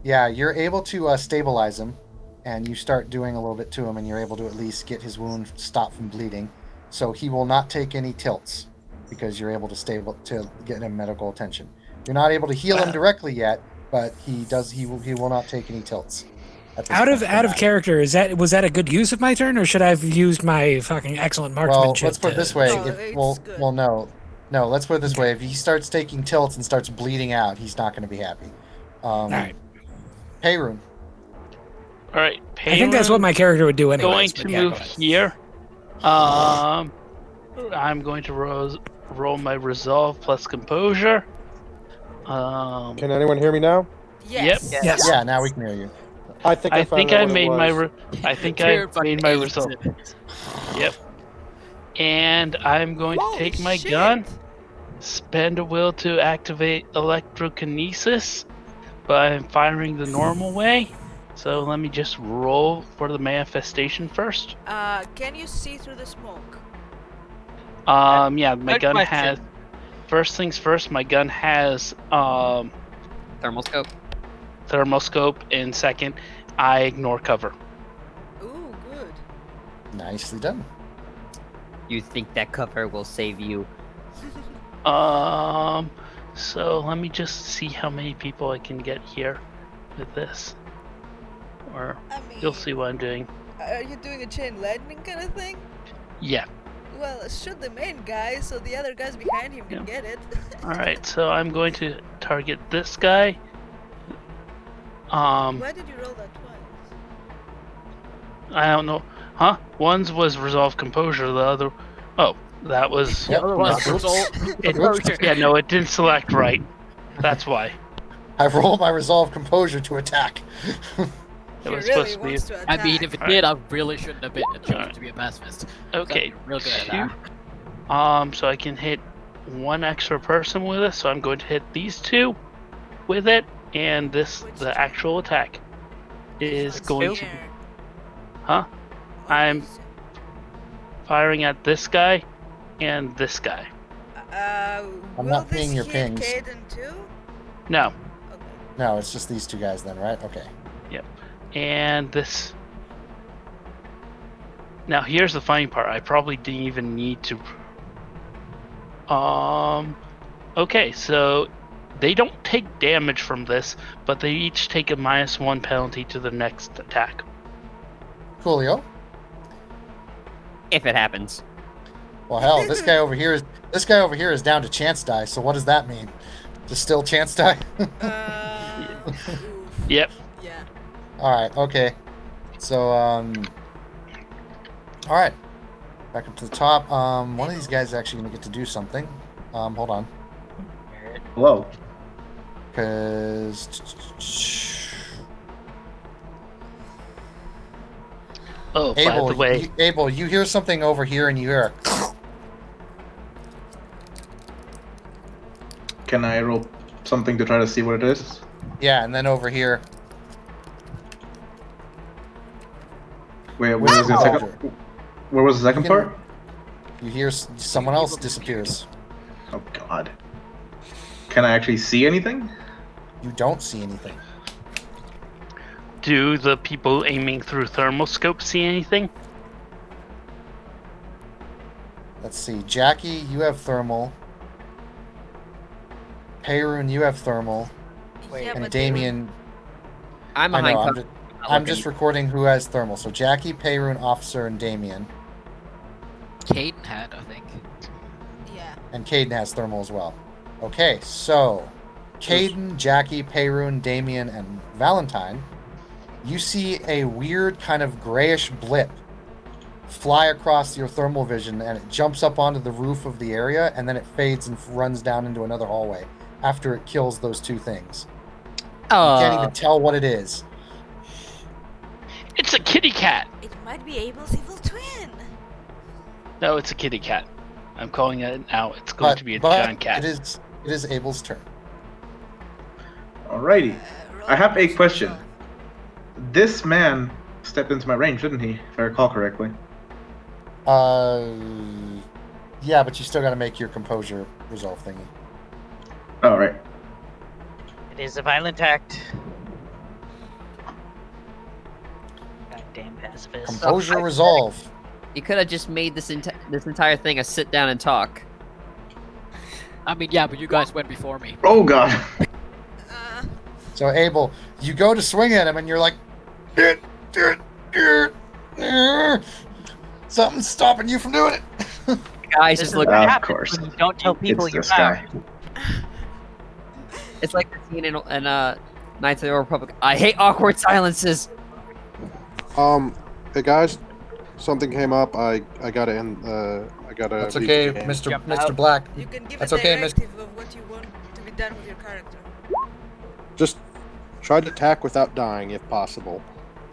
Yeah, you're able to stabilize him, and you start doing a little bit to him, and you're able to at least get his wound stopped from bleeding. So he will not take any tilts. because you're able to get him medical attention. You're not able to heal him directly yet, but he will not take any tilts. Out of character, was that a good use of my turn, or should I have used my fucking excellent marksmanship? Well, let's put it this way. No, No. Let's put it this way. If he starts taking tilts and starts bleeding out, he's not going to be happy. All right. Peyrun. All right. I think that's what my character would do anyway. Going to move here. I'm going to roll my resolve plus composure. Can anyone hear me now? Yes. Yep. Yes. Yeah, now we can hear you. I think I made my Dude, resolve. Yep. And I'm going to Holy take my shit. gun, spend a will to activate electrokinesis, but I'm firing the normal way. So let me just roll for the manifestation first. Can you see through the smoke? Yeah, my Good gun question. has. First things first, my gun has Thermal scope. thermal scope, and second, I ignore cover. Ooh, good. Nicely done. You think that cover will save you? So let me just see how many people I can get here with this. Or I mean, you'll see what I'm doing. Are you doing a chain lightning kind of thing? Yeah. Well, shoot the main guy so the other guys behind him can get it. Alright, so I'm going to target this guy. Why did you roll that twice? I don't know. Huh? One's was resolve composure, the other. Oh, that was. Yep. Yeah, no, it didn't select right. That's why. I rolled my resolve composure to attack. It He was really supposed to be. wants to attack. I mean, if it did, I really shouldn't have been chosen to be a pacifist. Okay. You're real good at two. that. So I can hit one extra person with it, so I'm going to hit these two with it, and the actual attack is going to. Huh? I'm firing at this guy and this guy. I'm not seeing your pings. Caden too? No. Okay. No, it's just these two guys then, right? Okay. And this. Now here's the funny part. I probably didn't even need to. Okay, so they don't take damage from this, but they each take a -1 penalty to the next attack. Coolio. If it happens. Well, hell, this guy over here is down to chance die. So what does that mean? Just still chance die? Oof. Yep. Yeah. All right. Okay. So all right. Back up to the top. One of these guys is actually gonna get to do something. Hold on. Hello. Because Oh, by the way, Abel, you hear something over here, and you hear a Can I roll something to try to see what it is? yeah, and then over here. Wait, where was the second? Where was the second You can- part? You hear someone else disappears. Oh God. Can I actually see anything? You don't see anything. do the people aiming through thermal scope see anything? Let's see. Jackie, you have thermal. Peyrun, you have thermal. Wait, Yeah, And but they were- Damien, I'm I behind know, cover. I'm just recording who has thermal. So Jackie, Peyrun, Officer, and Damien. Caden had, I think. Yeah. And Caden has thermal as well. Okay, so Caden, Jackie, Peyrun, Damien, and Valentine, you see a weird kind of grayish blip fly across your thermal vision, and it jumps up onto the roof of the area, and then it fades and runs down into another hallway after it kills those two things. You can't even tell what it is. It's a kitty cat! It might be Abel's evil twin. No, it's a kitty cat. I'm calling it now. It's going But, to be a but giant cat. it is Abel's turn. Alrighty. Roll I have a initiative. question. This man stepped into my range, didn't he? If I recall correctly. Yeah, but you still got to make your composure resolve thingy. Alright. It is a violent act. Goddamn pacifist. Composure resolve. You could have just made this entire thing a sit down and talk. I mean, yeah, but you guys went before me. Oh god. So Abel, you go to swing at him, and you're like, something's stopping you from doing it. Guys, This just is look. what Of happens course. when you don't tell people It's your this guy. powers. It's like the scene in Knights of the Old Republic. I hate awkward silences. Hey guys, something came up. I gotta end. I gotta. That's leave okay, the game. Mr. Black. You can give That's a okay, directive of what you want to be done with your character. Just try to attack without dying, if possible.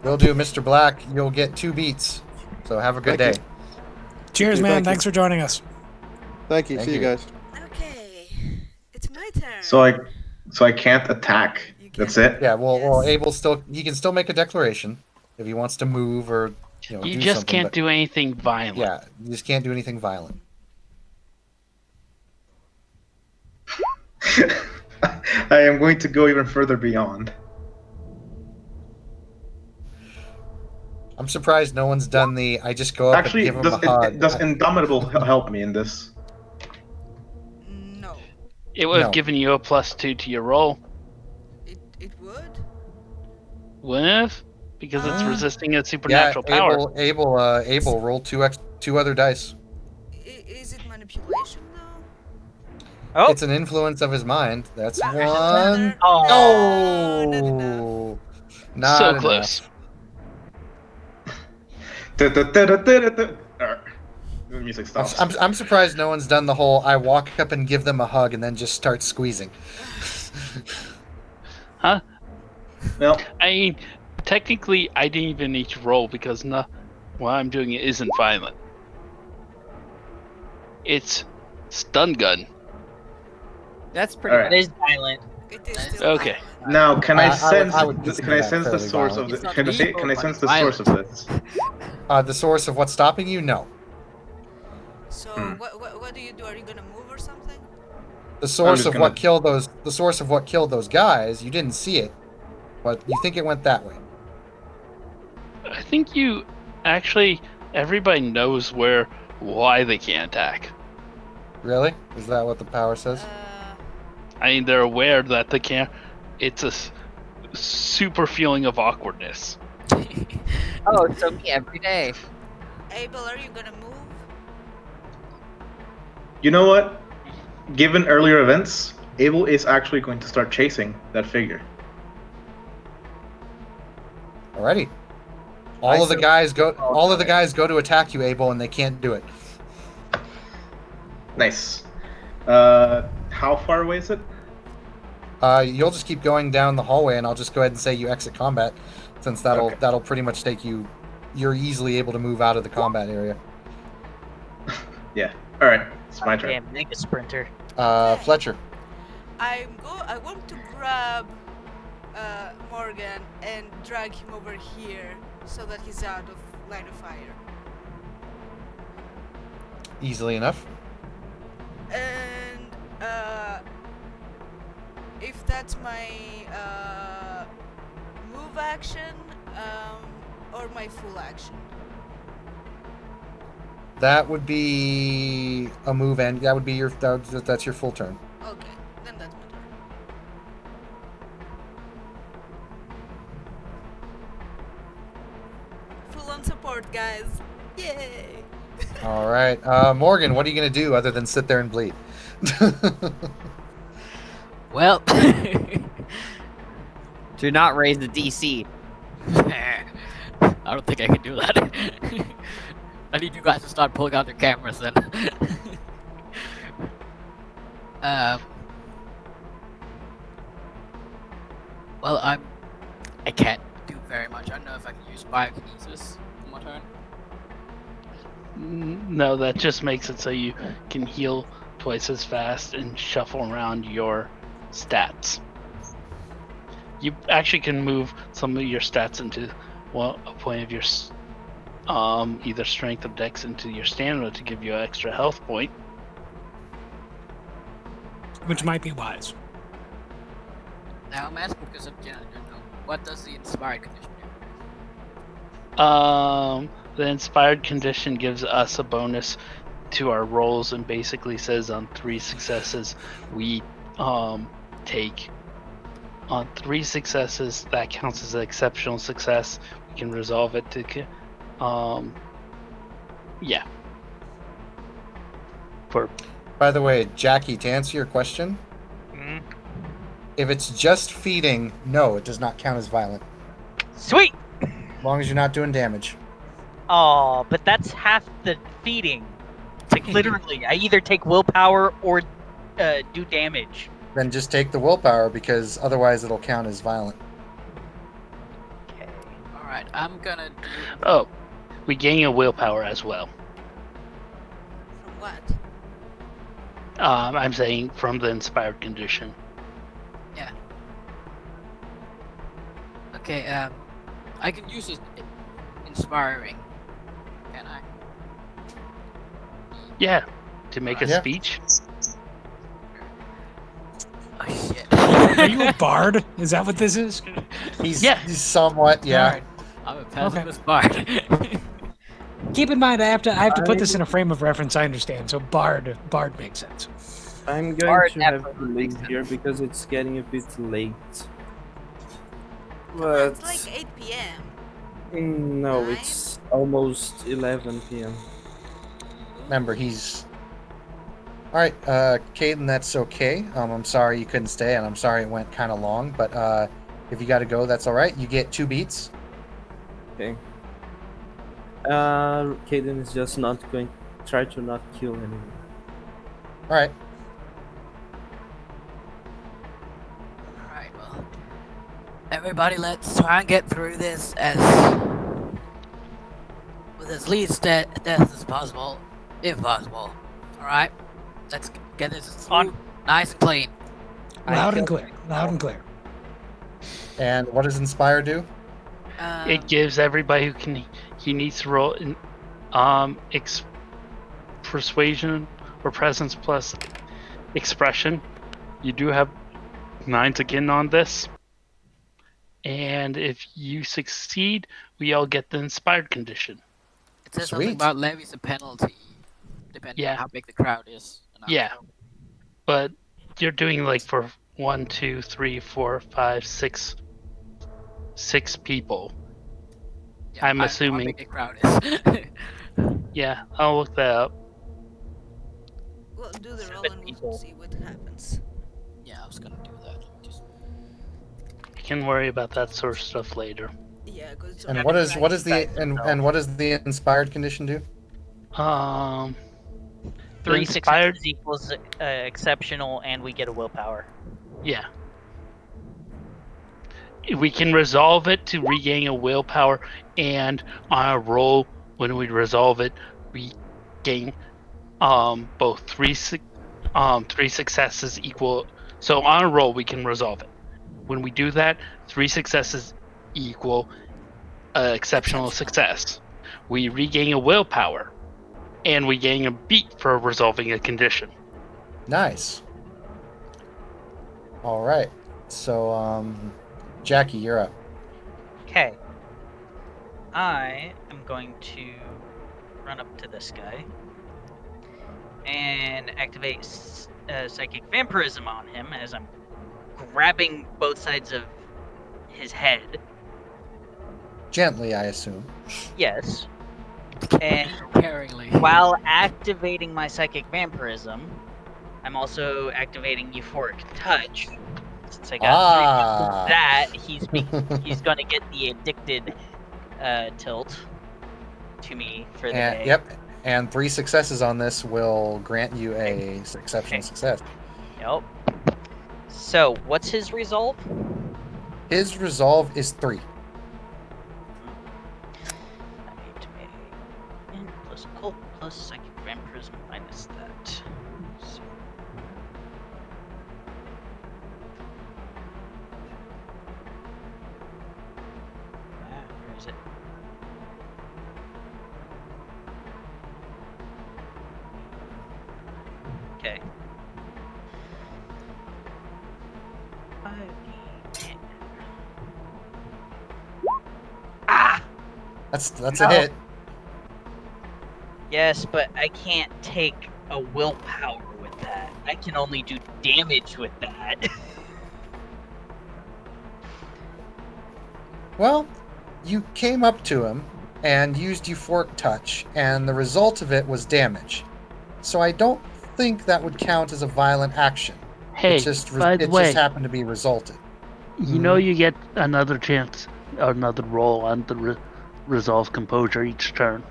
Will do, Mr. Black. You'll get 2 beats. So have a good Thank day. Cheers, you, man. thank you. Thanks for joining us. Thank you. Thank See you you. guys. Okay, it's my turn. So I can't attack. You That's can- it. Yeah, well, Yes. Abel he can still make a declaration if he wants to move or You do just something, can't but- do anything violent. Yeah, you just can't do anything violent. I am going to go even further beyond. I'm surprised no one's done the. I just go up Actually, and give him does, a hug. does Indomitable help me in this? No, It would have No. given you a +2 to your roll, it would. wouldn't it? Because it's Ah. resisting a Yeah, supernatural power. Abel, roll 2 other dice. Is it manipulation though? Oh, It's an influence of his mind. That's Ah, one. another- Oh. No, not enough. No, not So enough. close. The music stops. I'm surprised no one's done the whole. I walk up and give them a hug and then just start squeezing. Huh? Well, I mean, technically, I didn't even need to roll because what I'm doing isn't violent. It's stun gun. That's pretty. Alright. it is violent. It is still Okay. violent. now can I I would- sense? I would consider Can I that sense the fairly source violent. of It's the? not Can I say? evil, Can I but sense it's the source of this? The source of what's stopping you? No. So Hmm. what do you do? Are you gonna move or something? The source just of gonna- what killed those. The source of what killed those guys. You didn't see it, but you think it went that way. I think you actually everybody knows why they can't attack. Really? Is that what the power says? I mean, they're aware that they can't. It's a super feeling of awkwardness. Oh, so me every day. Abel, are you gonna move? You know what? Given earlier events, Abel is actually going to start chasing that figure. Alrighty. All of the guys go to attack you, Abel, and they can't do it. Nice. How far away is it? You'll just keep going down the hallway, and I'll just go ahead and say you exit combat, since that'll Okay. pretty much take you. You're easily able to move out of the combat area. Yeah. All right. It's my turn. Damn, mega sprinter. Fletcher. I want to grab Morgan and drag him over here so that he's out of line of fire. Easily enough. And if that's my move action or my full action. That would be a move, and that would be that's your full turn. Okay, then that's my turn. Full on support, guys. Yay! All right, Morgan. What are you gonna do other than sit there and bleed? Well, Do not raise the DC. I don't think I can do that. I need you guys to start pulling out your cameras then. Well, I can't do very much. I don't know if I can use biokinesis on my turn. No, that just makes it so you can heal twice as fast and shuffle around your stats. You actually can move some of your stats into a point of your either strength or dex into your stamina to give you an extra health point. Which might be wise. Now I'm asking because of what does the inspired condition do? The inspired condition gives us a bonus to our rolls and basically says on 3 successes we take. On 3 successes, that counts as an exceptional success. We can resolve it to yeah. For By the way, Jackie, to answer your question, if it's just feeding, no, it does not count as violent. Sweet. As long as you're not doing damage. Oh, but that's half the feeding. Like literally, I either take willpower or do damage. Then just take the willpower, because otherwise it'll count as violent. Okay. All right, I'm gonna. oh, we gain a willpower as well. From what? I'm saying from the inspired condition. Yeah. Okay. I can use it inspiring. Can I? Yeah, to make a Yeah. speech. Oh shit. Are you a bard? Is that what this is? He's Yeah. somewhat, yeah. Alright. I'm a pacifist bard. Keep in mind, I have to put this in a frame of reference. I understand. So bard makes sense. I'm going Bard to have to absolutely leave makes here because it's getting a bit late. Come on, But it's like 8 p.m. no, Nine? it's almost 11 p.m. Remember, he's. All right, Caden, that's okay. I'm sorry you couldn't stay, and I'm sorry it went kind of long. But if you got to go, that's all right. You get 2 beats. Okay. Caden is just not going to try to not kill anyone. All right. Alright, well. Everybody, let's try and get through this with as least death as possible, if possible. Alright? Let's get this through nice and clean. Loud and clear. Loud and clear. And what does Inspire do? It gives everybody he needs to roll in persuasion or presence plus expression. You do have 9 again on this, and if you succeed, we all get the inspired condition. It says something Sweet. about levies a penalty, depending on how big the crowd is. Yeah, but you're doing like for 1, 2, 3, 4, 5, 6 people. Yeah, I'm I know assuming. how big the crowd is. Yeah, I'll look that up. Well, do the roll 7 and people. we'll see what happens. Yeah, I was gonna do that. Just... I can worry about that sort of stuff later. Yeah, because And what is the inspired condition do? 3 inspired- successes equals exceptional, and we get a willpower. Yeah. We can resolve it to regain a willpower, and on a roll, when we resolve it, we gain both 3 successes equal. So on a roll, we can resolve it. When we do that, 3 successes equal exceptional success. We regain a willpower, and we gain a beat for resolving a condition. Nice. All right. So, Jackie, you're up. Okay. I am going to run up to this guy and activate Psychic Vampirism on him as I'm grabbing both sides of his head. Gently, I assume. Yes. And Caringly. while activating my Psychic Vampirism, I'm also activating Euphoric Touch. Since I got that, he's going to get the addicted tilt to me for the day. Yep. And 3 successes on this will grant you a exceptional success. Yep. So, what's his resolve? His resolve is 3. Plus occult plus psychic vampirism minus that. So. Where is it? Okay. 5d10. That's a hit. Yes, but I can't take a willpower with that. I can only do damage with that. Well, you came up to him and used euphoric touch, and the result of it was damage. So I don't think that would count as a violent action. Hey, it just by the way, happened to be resulted. you know you get another chance, or another roll on the resolve composure each turn.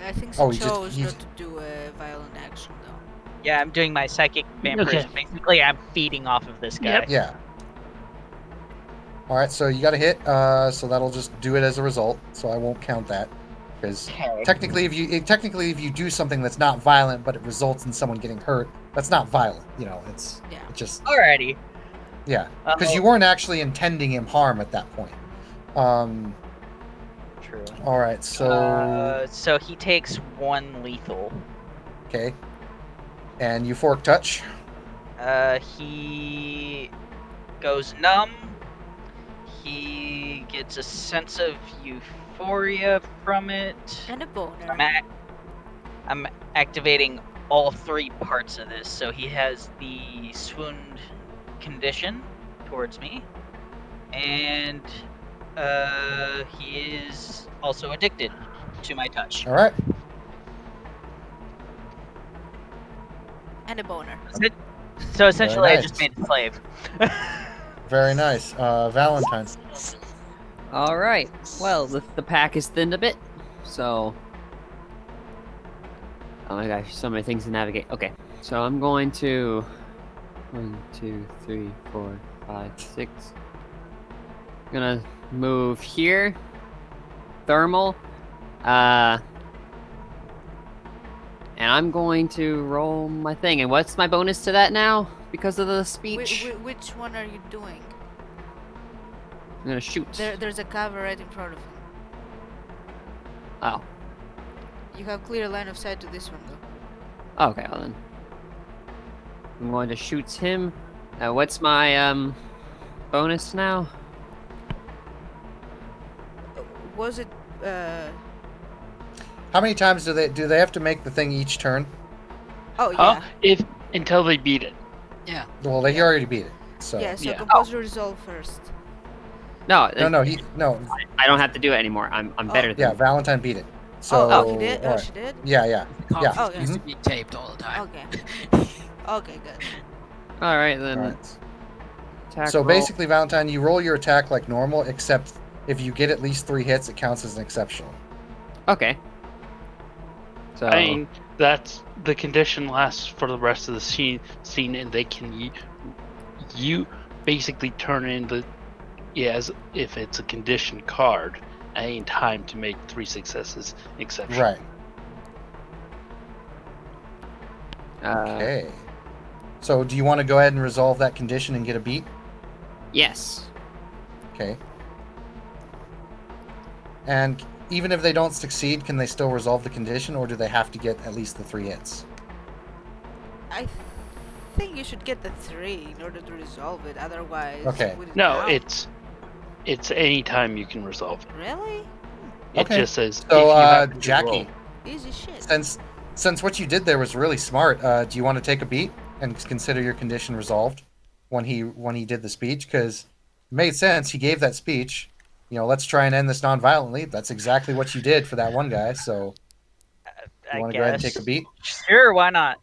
I think Oh, he he just- chose he- not to do a violent action though. Yeah, I'm doing my psychic vampirism. Basically, I'm feeding off of this guy. Yep. Yeah. All right, so you got to hit. So that'll just do it as a result. So I won't count that because Okay. technically, if you do something that's not violent but it results in someone getting hurt, that's not violent. You know, it just Alrighty. yeah, because you weren't actually intending him harm at that point. True. All right, so So he takes 1 lethal. okay, and euphoric touch. He goes numb. He gets a sense of euphoria from it. And a boner. I'm activating all 3 parts of this. So he has the swooned condition towards me, and he is also addicted to my touch. All right, And a boner. So essentially, Very I just nice. made a slave. very nice. Valentine. All right. Well, the pack is thinned a bit, so. Oh my gosh, so many things to navigate. Okay, so I'm going to 1, 2, 3, 4, 5, 6. I'm gonna move here. Thermal. And I'm going to roll my thing. And what's my bonus to that now? Because of the speech? Which one are you doing? I'm gonna shoot. There's a cover right in front of him. Oh. You have clear line of sight to this one though. Okay, well then. I'm going to shoot him. What's my bonus now? Was it How many times do they have to make the thing each turn? Oh yeah. Until they beat it. Yeah. Well, they already beat it. So Yeah, so Yeah. composer resolve first. No, no. I don't have to do it anymore. I'm better than Yeah, Valentine beat it. So oh, he did? Oh, alright. she did? Yeah, yeah. Coffee Oh, used to mhm. be taped all the time. Okay. Okay, good. Alright then. Alright. Attack So roll. basically, Valentine, you roll your attack like normal, except if you get at least 3 hits, it counts as an exceptional. Okay. So I mean, that's the condition lasts for the rest of the scene, and they can you basically turn in the as if it's a condition card at any time to make 3 successes exceptional. Right. okay. Okay. So do you want to go ahead and resolve that condition and get a beat? Yes. Okay. And even if they don't succeed, can they still resolve the condition, or do they have to get at least the 3 hits? I think you should get the 3 in order to resolve it, otherwise Okay. would it No, count? it's any time you can resolve it. Really? It Okay. just says if So, you have to Jackie, roll. Easy shit. since what you did there was really smart, do you want to take a beat and consider your condition resolved when he did the speech? Because it made sense. He gave that speech. You know, let's try and end this non-violently. That's exactly what you did for that one guy. So, I you want to go ahead and guess. take a beat? Sure, why not?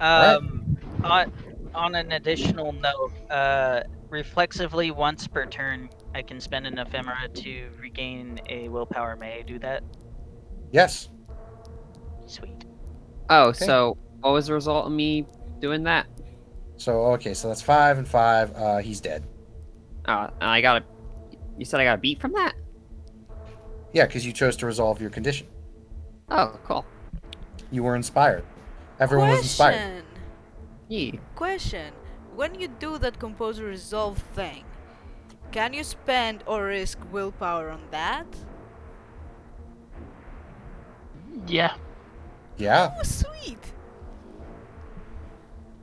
Alright. On an additional note, reflexively once per turn, I can spend an ephemera to regain a willpower. May I do that? Yes. Sweet. Oh, Okay. so what was the result of me doing that? So okay, so that's 5 and 5. He's dead. Oh, and I got a. You said I got a beat from that? Yeah, because you chose to resolve your condition. Oh, cool. You were inspired. Everyone was inspired. Yeah. Question. When you do that composer resolve thing, can you spend or risk willpower on that? Yeah. Yeah. Oh, sweet.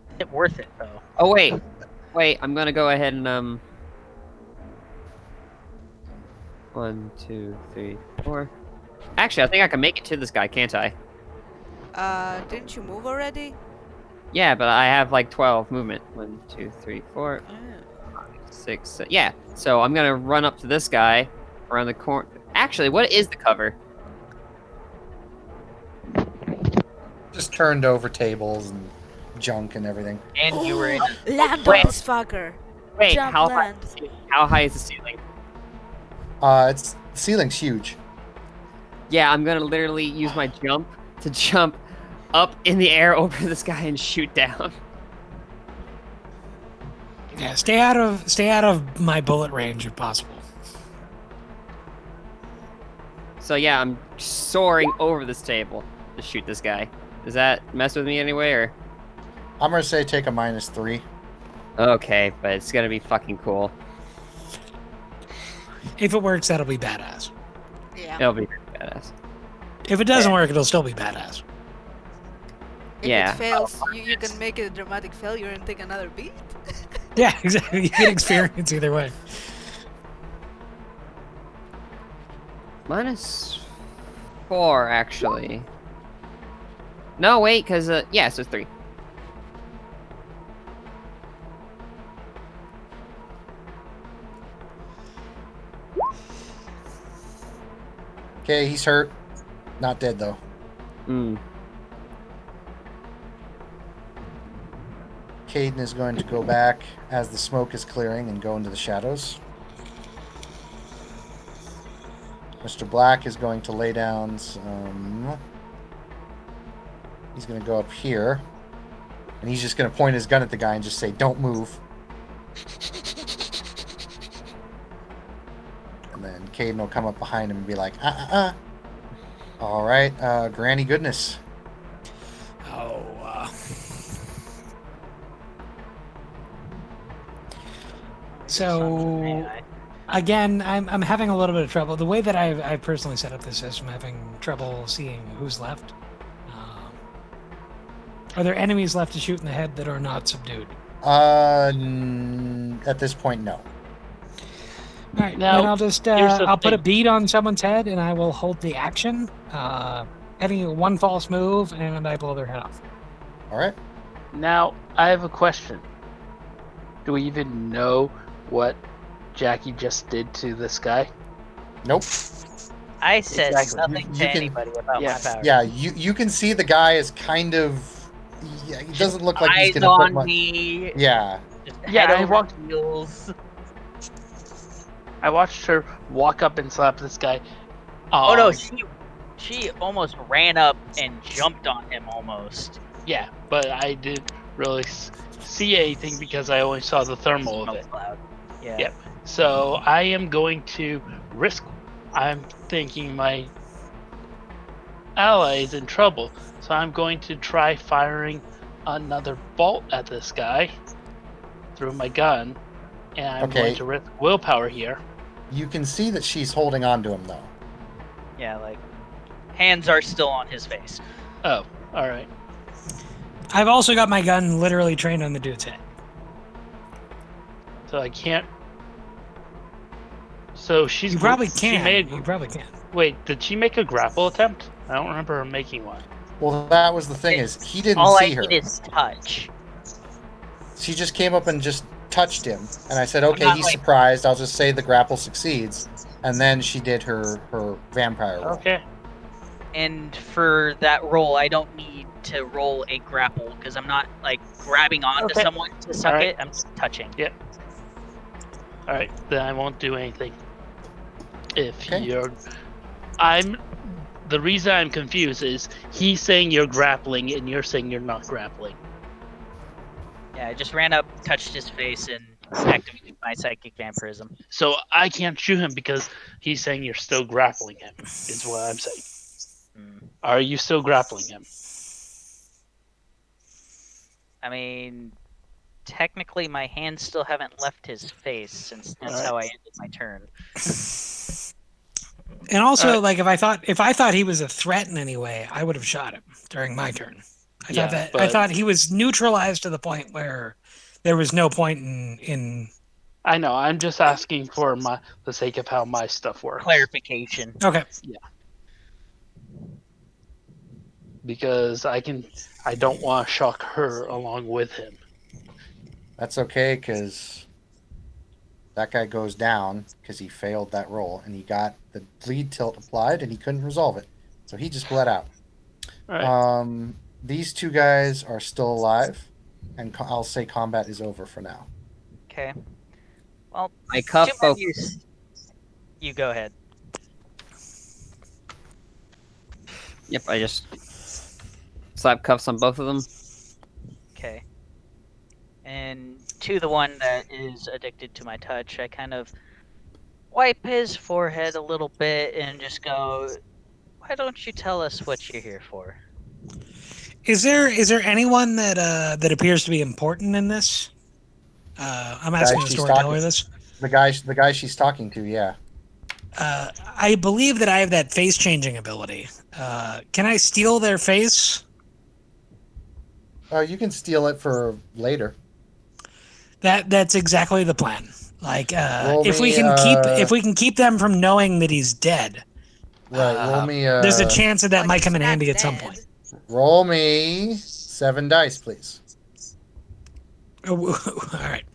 Is it worth it though? Oh wait, I'm gonna go ahead and 1, 2, 3, 4. Actually, I think I can make it to this guy, can't I? Didn't you move already? Yeah, but I have like 12 movement. 1, 2, 3, 4, 6, 7. Yeah. So I'm gonna run up to this guy around the corner. Actually, what is the cover? Just turned over tables and junk and everything. And you were in. Land on Wait. this fucker. Wait, Jump how high? land. How high is the ceiling? It's the ceiling's huge. Yeah, I'm gonna literally use my jump to jump up in the air over this guy and shoot down. Yeah, stay out of my bullet range if possible. So yeah, I'm soaring over this table to shoot this guy. Does that mess with me anyway, or? I'm gonna say take a -3. Okay, but it's gonna be fucking cool. If it works, that'll be badass. Yeah. It'll be badass. If it doesn't work, it'll still be badass. If Yeah. it fails, you can make it a dramatic failure and take another beat. Yeah, exactly. You get experience either way. -4, actually. No, wait, because, yeah, so 3. Okay, he's hurt. Not dead though. Hmm. Caden is going to go back as the smoke is clearing and go into the shadows. Mr. Black is going to lay down some... He's going to go up here. And he's just going to point his gun at the guy and just say, "Don't move." And then Caden will come up behind him and be like, All right, Granny Goodness. Oh, So again, I'm having a little bit of trouble. The way that I've personally set up this system, I'm having trouble seeing who's left. Are there enemies left to shoot in the head that are not subdued? At this point, no. All right, Now, then I'll just here's the I'll put a thing. bead on someone's head, and I will hold the action. Any one false move, and I blow their head off. All right. Now, I have a question. Do we even know what Jackie just did to this guy? Nope. I said Exactly. nothing You to can- anybody about Yes. my power. Yeah, you can see the guy is kind of... Yeah, he doesn't look like he's Eyes going to put on much... me. Yeah. Just Yeah, head I over walked- heels. I watched her walk up and slap this guy. Oh no, she almost ran up and jumped on him almost. Yeah, but I didn't really see anything because I only saw the thermal of Smoke it. cloud. Yeah. Yep. So I am going to risk. I'm thinking my ally is in trouble, so I'm going to try firing another bolt at this guy through my gun, and I'm Okay. going to risk willpower here. You can see that she's holding on to him, though. Yeah, like hands are still on his face. Oh, all right. I've also got my gun literally trained on the dude's head. So I can't. So she's You probably she can. made- You probably can. Wait, did she make a grapple attempt? I don't remember her making one. Well, that was the thing is, he didn't All see I her. need is touch. She just came up and just touched him. And I said, okay, not he's like- surprised. I'll just say the grapple succeeds. And then she did her vampire roll. Okay. And for that roll, I don't need to roll a grapple because I'm not like grabbing onto Okay. someone to suck Alright. it. I'm just touching. All right, then I won't do anything. If Okay. you're, the reason I'm confused is he's saying you're grappling and you're saying you're not grappling. Yeah, I just ran up, touched his face, and activated my psychic vampirism. So I can't shoot him because he's saying you're still grappling him. Is what I'm saying. Hmm. Are you still grappling him? I mean, technically, my hands still haven't left his face since that's Alright. how I ended my turn. And also, Alright. like, if I thought he was a threat in any way, I would have shot him during my turn. Yeah, I but- thought he was neutralized to the point where there was no point in I know. I'm just asking for the sake of how my stuff works. Clarification. Okay. Because I don't want to shock her along with him. That's okay, because that guy goes down because he failed that roll, and he got the bleed tilt applied, and he couldn't resolve it. So he just bled out. All right. These two guys are still alive, and I'll say combat is over for now. Okay. Well, I cuff too bad both. You go ahead. Yep, I just slap cuffs on both of them. Okay. And to the one that is addicted to my touch, I kind of wipe his forehead a little bit and just go, "Why don't you tell us what you're here for?" Is there anyone that appears to be important in this? I'm asking the she's storyteller talking- this. The guy she's talking to, yeah. I believe that I have that face changing ability. Can I steal their face? You can steal it for later. That's exactly the plan. Like, if we can keep them from knowing that he's dead, Right. Roll me. there's a chance that Well, might come in he's handy not at some dead. point. Roll me 7 dice, please. Oh, all right.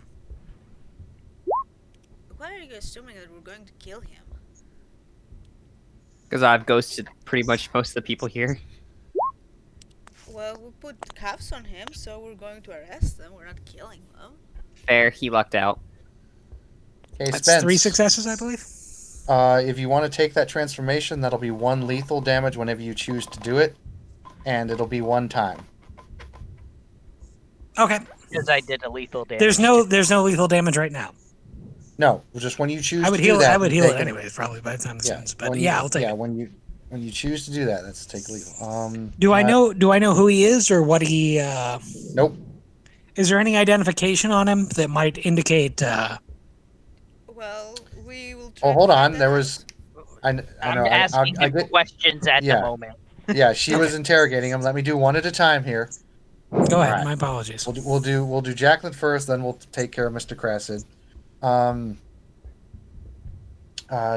Why are you assuming that we're going to kill him? Because I've ghosted pretty much most of the people here. Well, we put cuffs on him, so we're going to arrest them. We're not killing them. Fair, he lucked out. Okay, That's Spence. 3 successes, I believe. If you want to take that transformation, that'll be 1 lethal damage whenever you choose to do it, and it'll be 1 time. Okay. Because I did a lethal damage. There's no lethal damage right now. No, just when you choose I would to heal. do that. I would you heal take it anyways, probably by the time this Yeah, ends. But when yeah, you- I'll take yeah, it. when you choose to do that, that's take lethal. Do I know who he is or what he? Nope. Is there any identification on him that might indicate? Well, we will try Oh, to hold find on. that There out. was. I know. I'm asking I him get, questions at yeah. the moment. yeah, she was interrogating him. Let me do one at a time here. Go ahead. Alright. My apologies. We'll do Jacqueline first, then we'll take care of Mr. Crassid.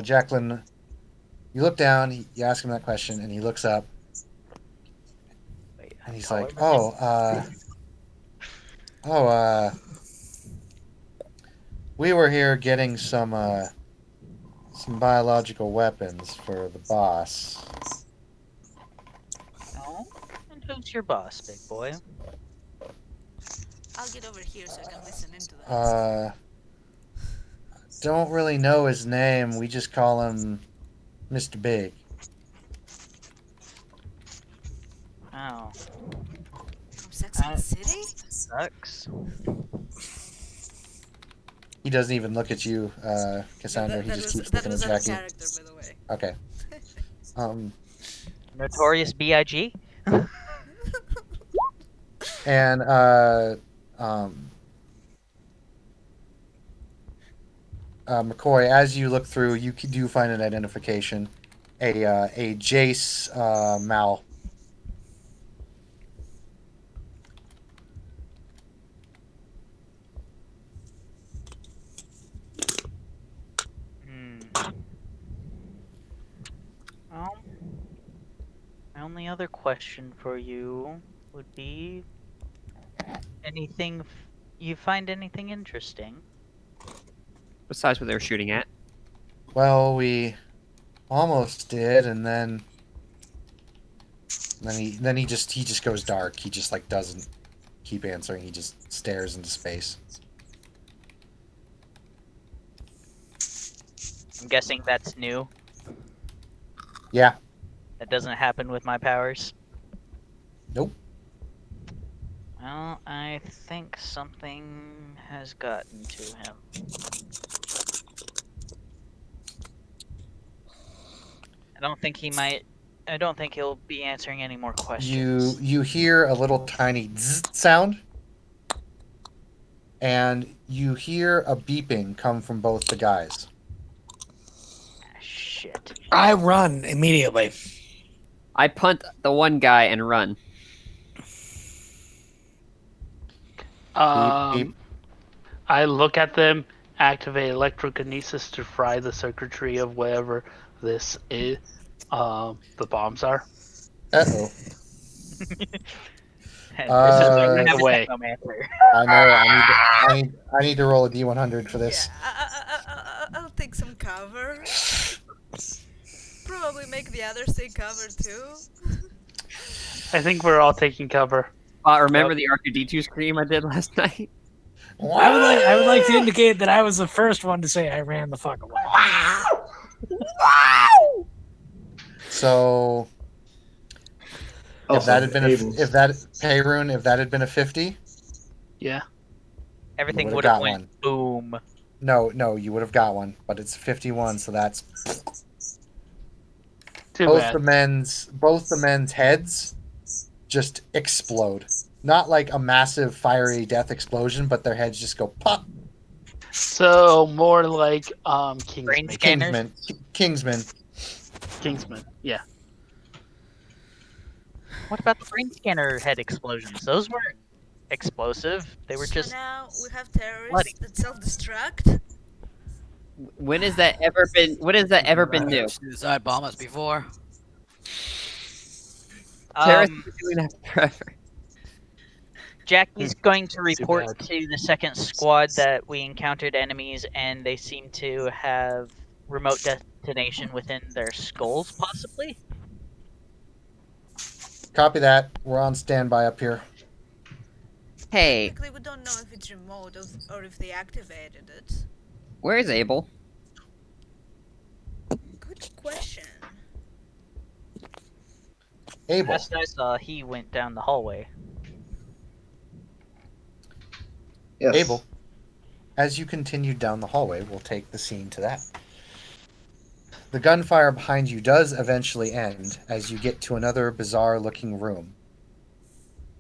Jacqueline, you look down, you ask him that question, and he looks up, Wait, and he's taller like, than him? we were here getting some biological weapons for the boss. No? And who's your boss, big boy? I'll get over here so I can listen into that. Don't really know his name. We just call him Mr. Big. Oh, From Sex and the City? sucks. He doesn't even look at you, Cassandra. That- He that just was- keeps that looking was at out of Jackie. character, by the way. Okay. Notorious B.I.G.? And McCoy, as you look through, you do find an identification, a Jace Mal. Well, my only other question for you would be anything. You find anything interesting? Besides what they were shooting at. Well, we almost did, and then he just goes dark. He just like doesn't keep answering. He just stares into space. I'm guessing that's new. Yeah. That doesn't happen with my powers. Nope. Well, I think something has gotten to him. I don't think he'll be answering any more questions. You hear a little tiny zzz sound, and you hear a beeping come from both the guys. Shit. I run immediately. I punt the one guy and run. Beep, beep. I look at them activate electrokinesis to fry the circuitry of whatever this is. The bombs are. Uh-oh. And Uh, this is why we Right have a away. technomancer. I know. I need to roll a D100 for this. Yeah, I'll take some cover. Probably make the others take cover too. I think we're all taking cover. Remember the R2D2 scream I did last night? I would like to indicate that I was the first one to say I ran the fuck away. So if Also, that had been Abel's- if that had been a 50, Yeah. Everything would've would have got went boom. no, you would have got one, but it's 51, so that's Too both bad. the men's heads just explode. Not like a massive fiery death explosion, but their heads just go pop. So more like Brain Kingsman. scanners. Kingsman. Yeah. What about the brain scanner head explosions? Those weren't explosive. They were So just now we have terrorists bloody. that self-destruct. When has that ever been new? Suicide bombers before. Terrorists have been doing that forever. Jackie's going to Too report bad. to the second squad that we encountered enemies and they seem to have remote detonation within their skulls, possibly? Copy that. We're on standby up here. Hey, Technically, we don't know if it's remote or if they activated it. where's Abel? Good question. Abel. Last I saw, he went down the hallway. Yes. Abel. As you continue down the hallway, we'll take the scene to that. The gunfire behind you does eventually end as you get to another bizarre-looking room.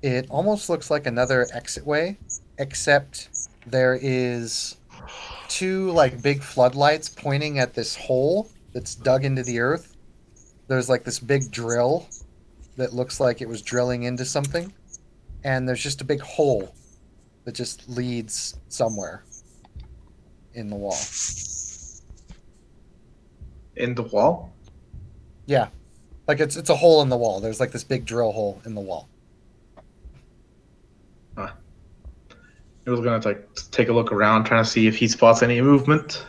It almost looks like another exitway, except there is two like big floodlights pointing at this hole that's dug into the earth. There's like this big drill that looks like it was drilling into something, and there's just a big hole that just leads somewhere in the wall. In the wall? Yeah, like it's a hole in the wall. There's like this big drill hole in the wall. He was gonna like take a look around, trying to see if he spots any movement.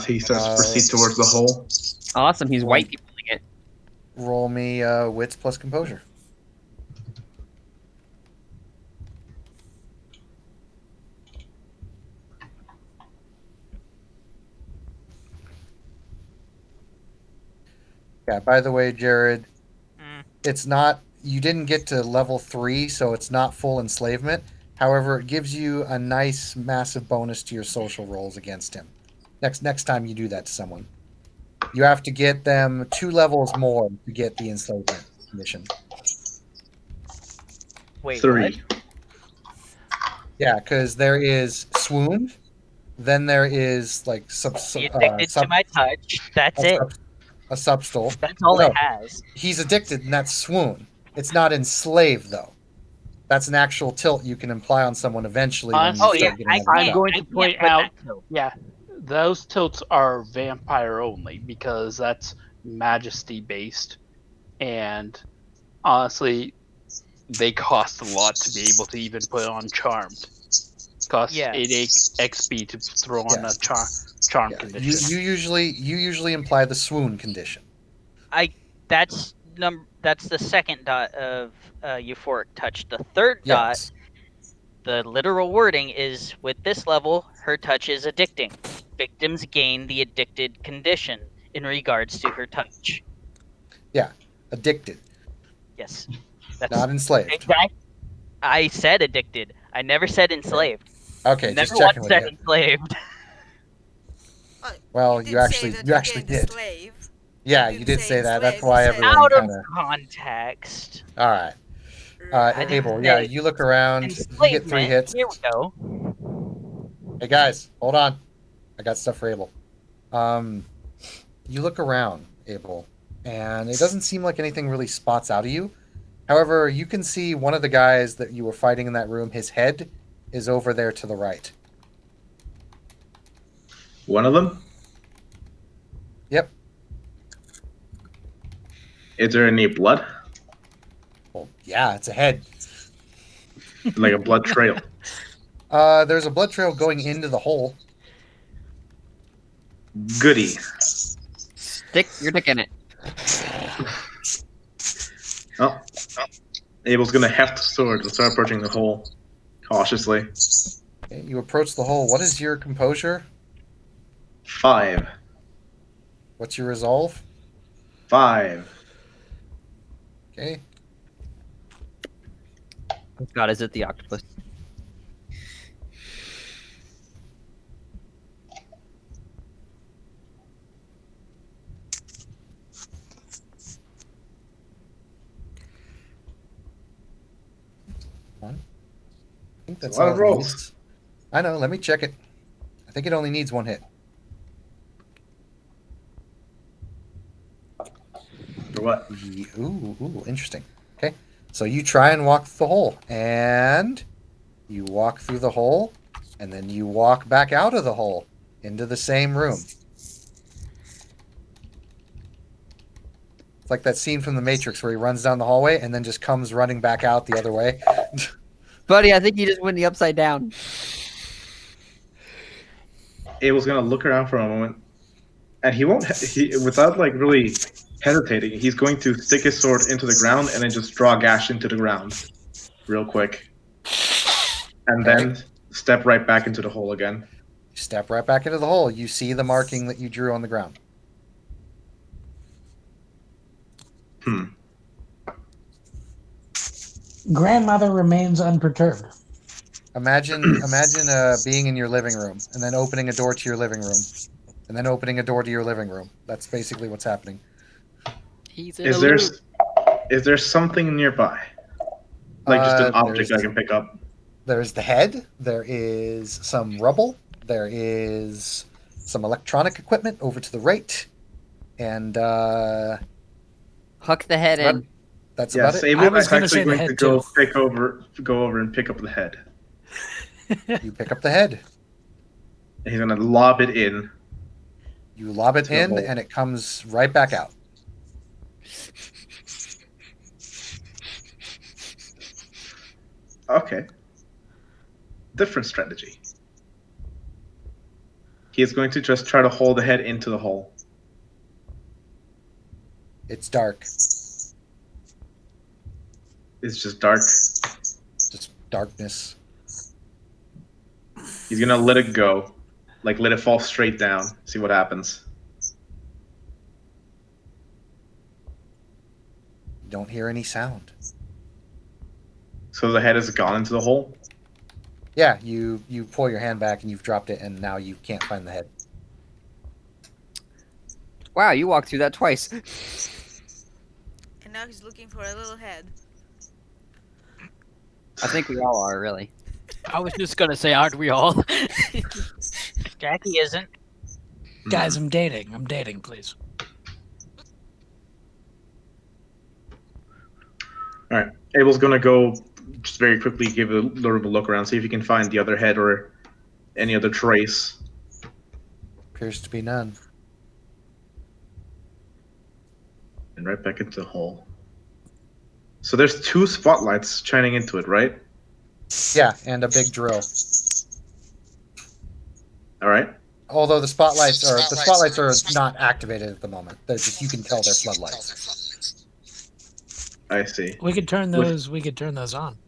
He starts to proceed towards the hole. Awesome, he's white peopling it. Roll me wits plus composure. Yeah, by the way, Jared, it's not, you didn't get to level 3, so it's not full enslavement. However, it gives you a nice, massive bonus to your social rolls against him. Next time you do that to someone. You have to get them 2 levels more to get the enslavement mission. Wait, 3. what? Yeah, because there is swoon, then there is like He addicted to my touch. That's it. A substol. That's all No, it has. he's addicted, and that's swoon. It's not enslaved though. That's an actual tilt you can imply on someone eventually. When you Oh, start yeah, getting I other I'm stuff. going I to can't point put out, that tilt. yeah, those tilts are vampire only because that's majesty based, and honestly, they cost a lot to be able to even put on charmed. Costs Yeah. 8 XP to throw on Yeah. a charm Yeah, condition. you usually imply the swoon condition. That's the second dot of euphoric touch. The third Yes. dot, the literal wording is, with this level, her touch is addicting. Victims gain the addicted condition in regards to her touch. Addicted, Yes. That's not enslaved. exact. I said addicted. I never said enslaved. Okay, Never just checking once with said you. enslaved. Well, did you say actually that you actually gained a did. slave. Yeah, You you did did say say that. That's enslaved, why you said everyone Out of kind of. context. All right, Right. Abel. Yeah, you look around. You get 3 Enslavement. hits. Here we go. Hey guys, hold on. I got stuff for Abel. You look around, Abel, and it doesn't seem like anything really spots out of you. However, you can see one of the guys that you were fighting in that room, his head is over there to the right. One of them? Yep. Is there any blood? Well, yeah, it's a head. Like a blood trail? There's a blood trail going into the hole. Goody. Stick your dick in it. Oh. Abel's gonna heft the sword and start approaching the hole cautiously. Okay, you approach the hole. What is your composure? 5. What's your resolve? 5. Okay. God, is it the octopus? I think that's A lot all of it rolls. needs. I know. Let me check it. I think it only needs 1 hit. For what? Ooh, interesting. Okay, so you try and walk through the hole, and you walk through the hole, and then you walk back out of the hole into the same room. It's like that scene from The Matrix where he runs down the hallway and then just comes running back out the other way. Buddy, I think you just went the upside down. Abel's gonna look around for a moment, and he won't. Without like really hesitating, he's going to stick his sword into the ground and then just draw a gash into the ground, real quick, and then step right back into the hole again. You step right back into the hole. You see the marking that you drew on the ground. Grandmother remains unperturbed. Imagine being in your living room and then opening a door to your living room, and then opening a door to your living room. That's basically what's happening. He's in Is a there loop. is there something nearby, like just an object I can pick up? There's the head. There is some rubble. There is some electronic equipment over to the right, and Huck the head in. that's Yeah, about it. Abel I was is gonna actually say the going to head, go too. go over and pick up the head. You pick up the head. And he's gonna lob it in. You lob it To the in, hole. and it comes right back out. Okay. Different strategy. He is going to just try to hold the head into the hole. It's dark. It's just dark. Just darkness. He's gonna let it go. Like let it fall straight down. See what happens. You don't hear any sound. So the head is gone into the hole? Yeah, you pull your hand back and you've dropped it, and now you can't find the head. Wow, you walked through that twice. And now he's looking for a little head. I think we all are, really. I was just gonna say, aren't we all? Jackie isn't. Guys, I'm dating, please. Alright. Abel's gonna go just very quickly give a little bit of a look around, see if he can find the other head or any other trace. Appears to be none. And right back into the hole. So there's 2 spotlights shining into it, right? Yeah, and a big drill. Alright. Although the spotlights are not activated at the moment. They're just, you can tell they're floodlights. I see. We could turn With- those. We could turn those on.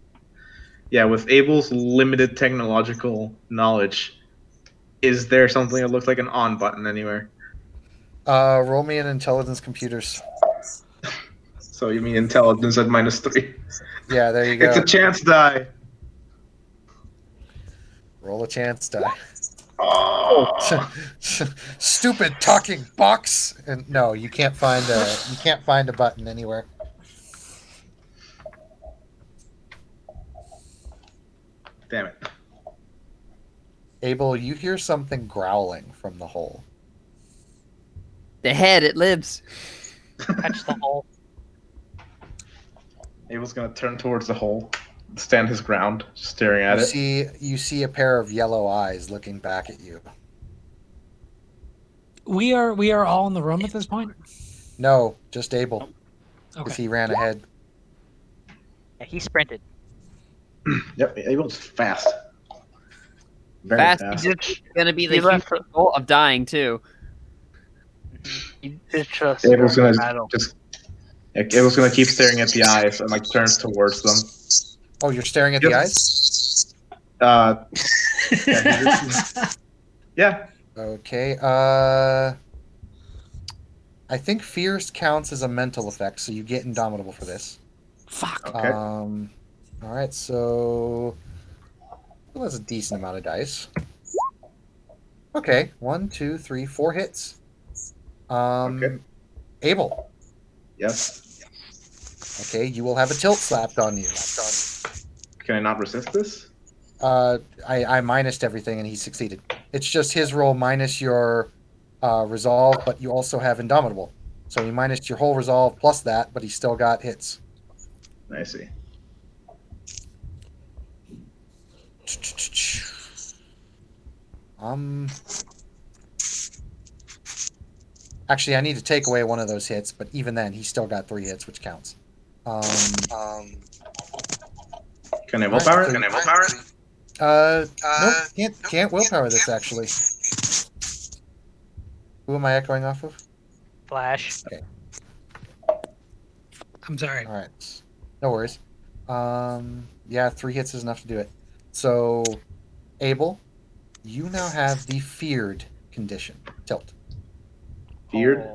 Yeah, with Abel's limited technological knowledge, is there something that looks like an on button anywhere? Roll me an intelligence computers. So you mean intelligence at -3? Yeah, there you go. It's a chance die. Roll a chance die. Oh. Stupid talking box. And no, you can't find a button anywhere. Damn it. Abel, you hear something growling from the hole. The head, it lives. Touch the hole. Abel's gonna turn towards the hole, stand his ground, staring at it. You see a pair of yellow eyes looking back at you. we are all in the room at this point. No, just Abel, because Okay. he ran ahead. Yeah, he sprinted. Yep, Abel's fast. Very Fast. fast. He's gonna be the He huge left for- goal of dying too. He did trust Abel's during gonna battle. Abel's gonna keep staring at the eyes and like turns towards them. Oh, you're staring at the Yep. eyes? Yeah. Okay. I think fears counts as a mental effect, so you get indomitable for this. Fuck. Okay. All right, so well, that's a decent amount of dice. Okay, 1, 2, 3, 4 hits. Okay. Abel. Yes. Okay, you will have a tilt slapped on you. Can I not resist this? I minused everything and he succeeded. It's just his roll minus your resolve, but you also have indomitable. So he minused your whole resolve plus that, but he still got hits. I see. Actually, I need to take away one of those hits, but even then, he still got 3 hits, which counts. Can I willpower it? Can I willpower it? Nope, can't willpower this actually. Who am I echoing off of? Flash. I'm sorry. All right, no worries. Yeah, 3 hits is enough to do it. So, Abel, you now have the feared condition, tilt. Feared?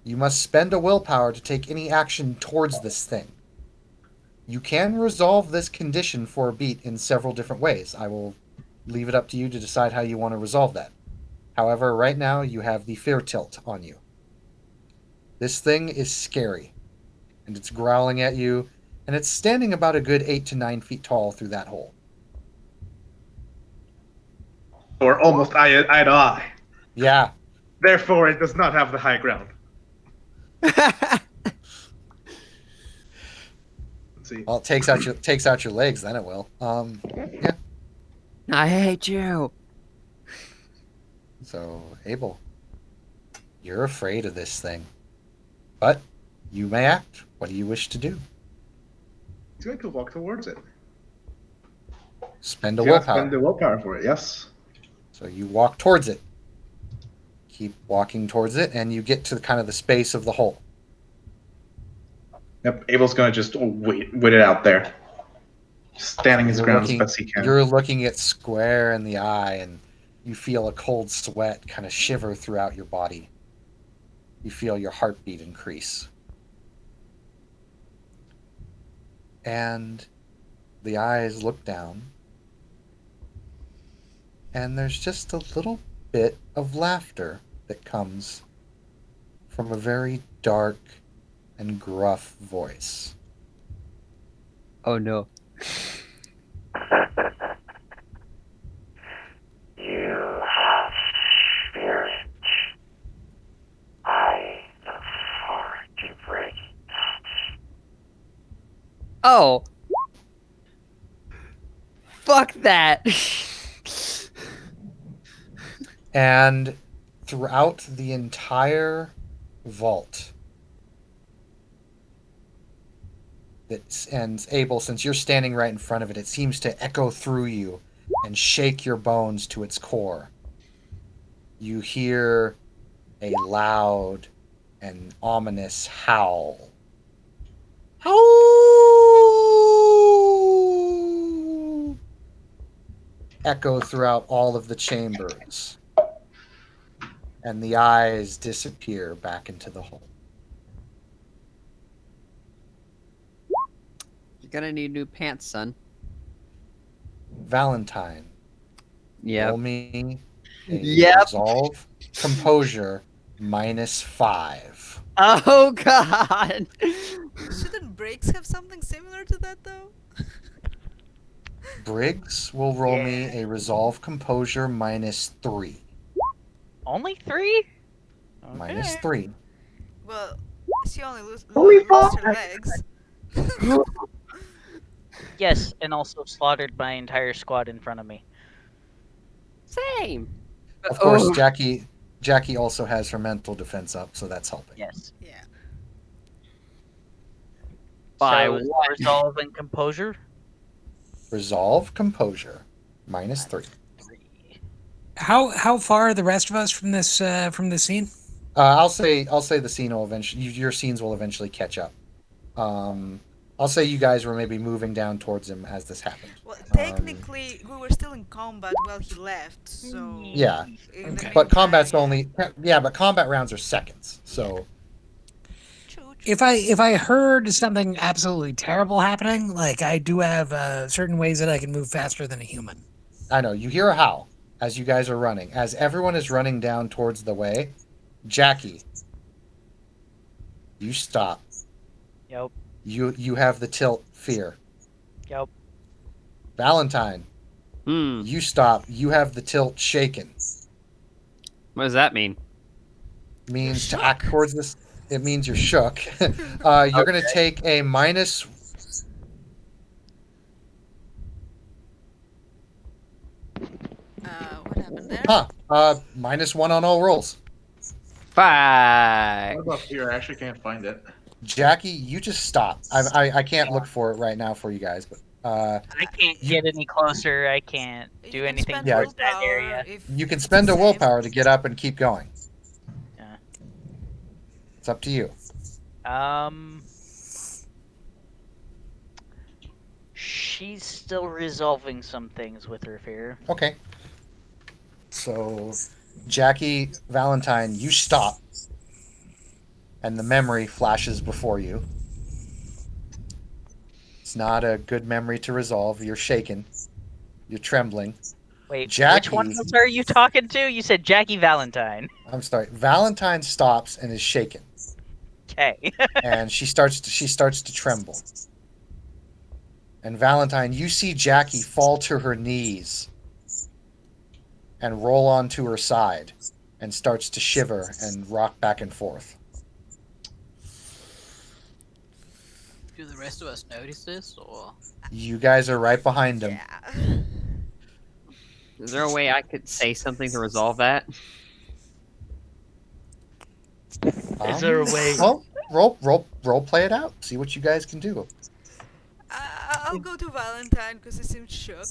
You must spend a willpower to take any action towards this thing. You can resolve this condition for a beat in several different ways. I will leave it up to you to decide how you want to resolve that. However, right now you have the fear tilt on you. This thing is scary, and it's growling at you, and it's standing about a good 8 to 9 feet tall through that hole. Or almost eye to eye. Yeah. Therefore, it does not have the high ground. Let's see. Well, it takes out your legs, then it will. Yeah. I hate you. So, Abel, you're afraid of this thing, but you may act. What do you wish to do? He's going to walk towards it. Spend a He's gonna willpower. Spend the willpower for it. Yes. So you walk towards it. Keep walking towards it, and you get to kind of the space of the hole. Yep. Abel's going to just wait it out there, standing his You're ground looking- as best he can. You're looking it square in the eye, and you feel a cold sweat kind of shiver throughout your body. You feel your heartbeat increase. And the eyes look down, and there's just a little bit of laughter that comes from a very dark and gruff voice. Oh no. You have spirit. I look forward to breaking that. Oh. Fuck that. And throughout the entire vault, and Abel, since you're standing right in front of it, it seems to echo through you and shake your bones to its core. You hear a loud and ominous howl. Howl! Echo throughout all of the chambers. And the eyes disappear back into the hole. You're gonna need new pants, son. Valentine, roll me a Yep. resolve composure -5. Oh god. Shouldn't Breaks have something similar to that though? Briggs will roll me a resolve composure -3. Only 3? -3. Well, she only lost Holy her legs. Yes, and also slaughtered my entire squad in front of me. Same. Of course, Oh. Jackie Jackie also has her mental defense up, so that's helping. Yes. Yeah. By So what? resolve and composure. Resolve, composure, -3. How far are the rest of us from this scene? I'll say the scene will eventually. Your scenes will eventually catch up. I'll say you guys were maybe moving down towards him as this happened. Well, technically, we were still in combat while he left, so... Yeah, in the Okay. but meantime, combat's yeah. only. Yeah, but combat rounds are seconds. So True. If I heard something absolutely terrible happening, like I do have certain ways that I can move faster than a human. I know you hear a howl as you guys are running. As everyone is running down towards the way, Jackie, you stop. Yep. You have the tilt fear. Yep. Valentine, you stop. You have the tilt shaken. What does that mean? Means You're to act shook. towards this. It means you're shook. You're gonna take a minus. What happened there? -1 on all rolls. 5. What about here? I actually can't find it. Jackie, you just stop. I can't look for it right now for you guys, but I can't get any closer. I can't You do can anything spend Yeah. towards that willpower area. if you can it's spend the a same. willpower to get up and keep going. Yeah. It's up to you. She's still resolving some things with her fear. Okay. So, Jackie, Valentine, you stop. And the memory flashes before you. It's not a good memory to resolve. You're shaken. You're trembling. Wait, Jackie- which one of us are you talking to? You said Jackie Valentine. I'm sorry. Valentine stops and is shaken. Okay. And she starts to tremble. And Valentine, you see Jackie fall to her knees and roll onto her side and starts to shiver and rock back and forth. Do the rest of us notice this, or You guys are right behind him. Yeah. Is there a way I could say something to resolve that? Is there a way? Well, role play it out. See what you guys can do. I'll go to Valentine because he seems shook.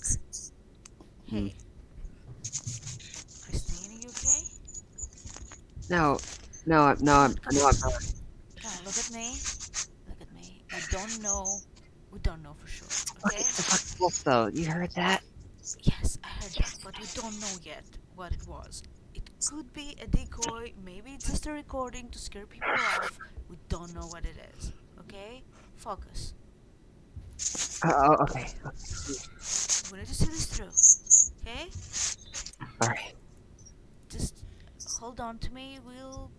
Hey. Christine, are you okay? No, I'm not. Come, look at me. Look at me. We don't know for sure, okay? The fucking wolf, though. You heard that? Yes, I heard that, but we don't know yet what it was. It could be a decoy, maybe it's just a recording to scare people off. We don't know what it is, okay? Focus. Okay. We need to see this through, okay? Alright. Just hold on to me, we'll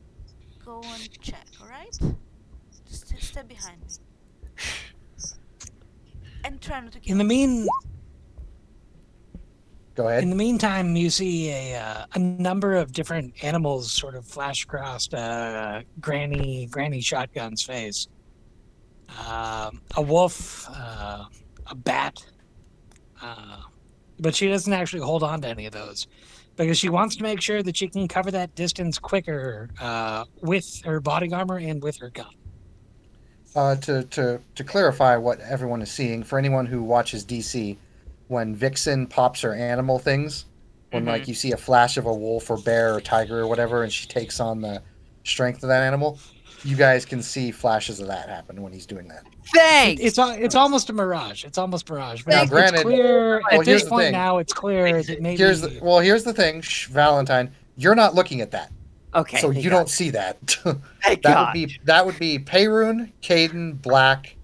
go and check, alright? Just step behind me. And try not to kill me. Go ahead. In the meantime, you see a number of different animals sort of flash across Granny Shotgun's face. A wolf, a bat, but she doesn't actually hold on to any of those because she wants to make sure that she can cover that distance quicker with her body armor and with her gun. To clarify what everyone is seeing, for anyone who watches DC, when Vixen pops her animal things, when like you see a flash of a wolf or bear or tiger or whatever, and she takes on the strength of that animal, you guys can see flashes of that happen when he's doing that. Thanks! It's almost a mirage. It's almost mirage. But Now, it's granted- clear well, at here's this the point thing. now. It's clear that maybe Here's the thing, Valentine. You're not looking at that, Okay. so thank you God. don't see that. Thank that God. would be Payroon, Caden, Black,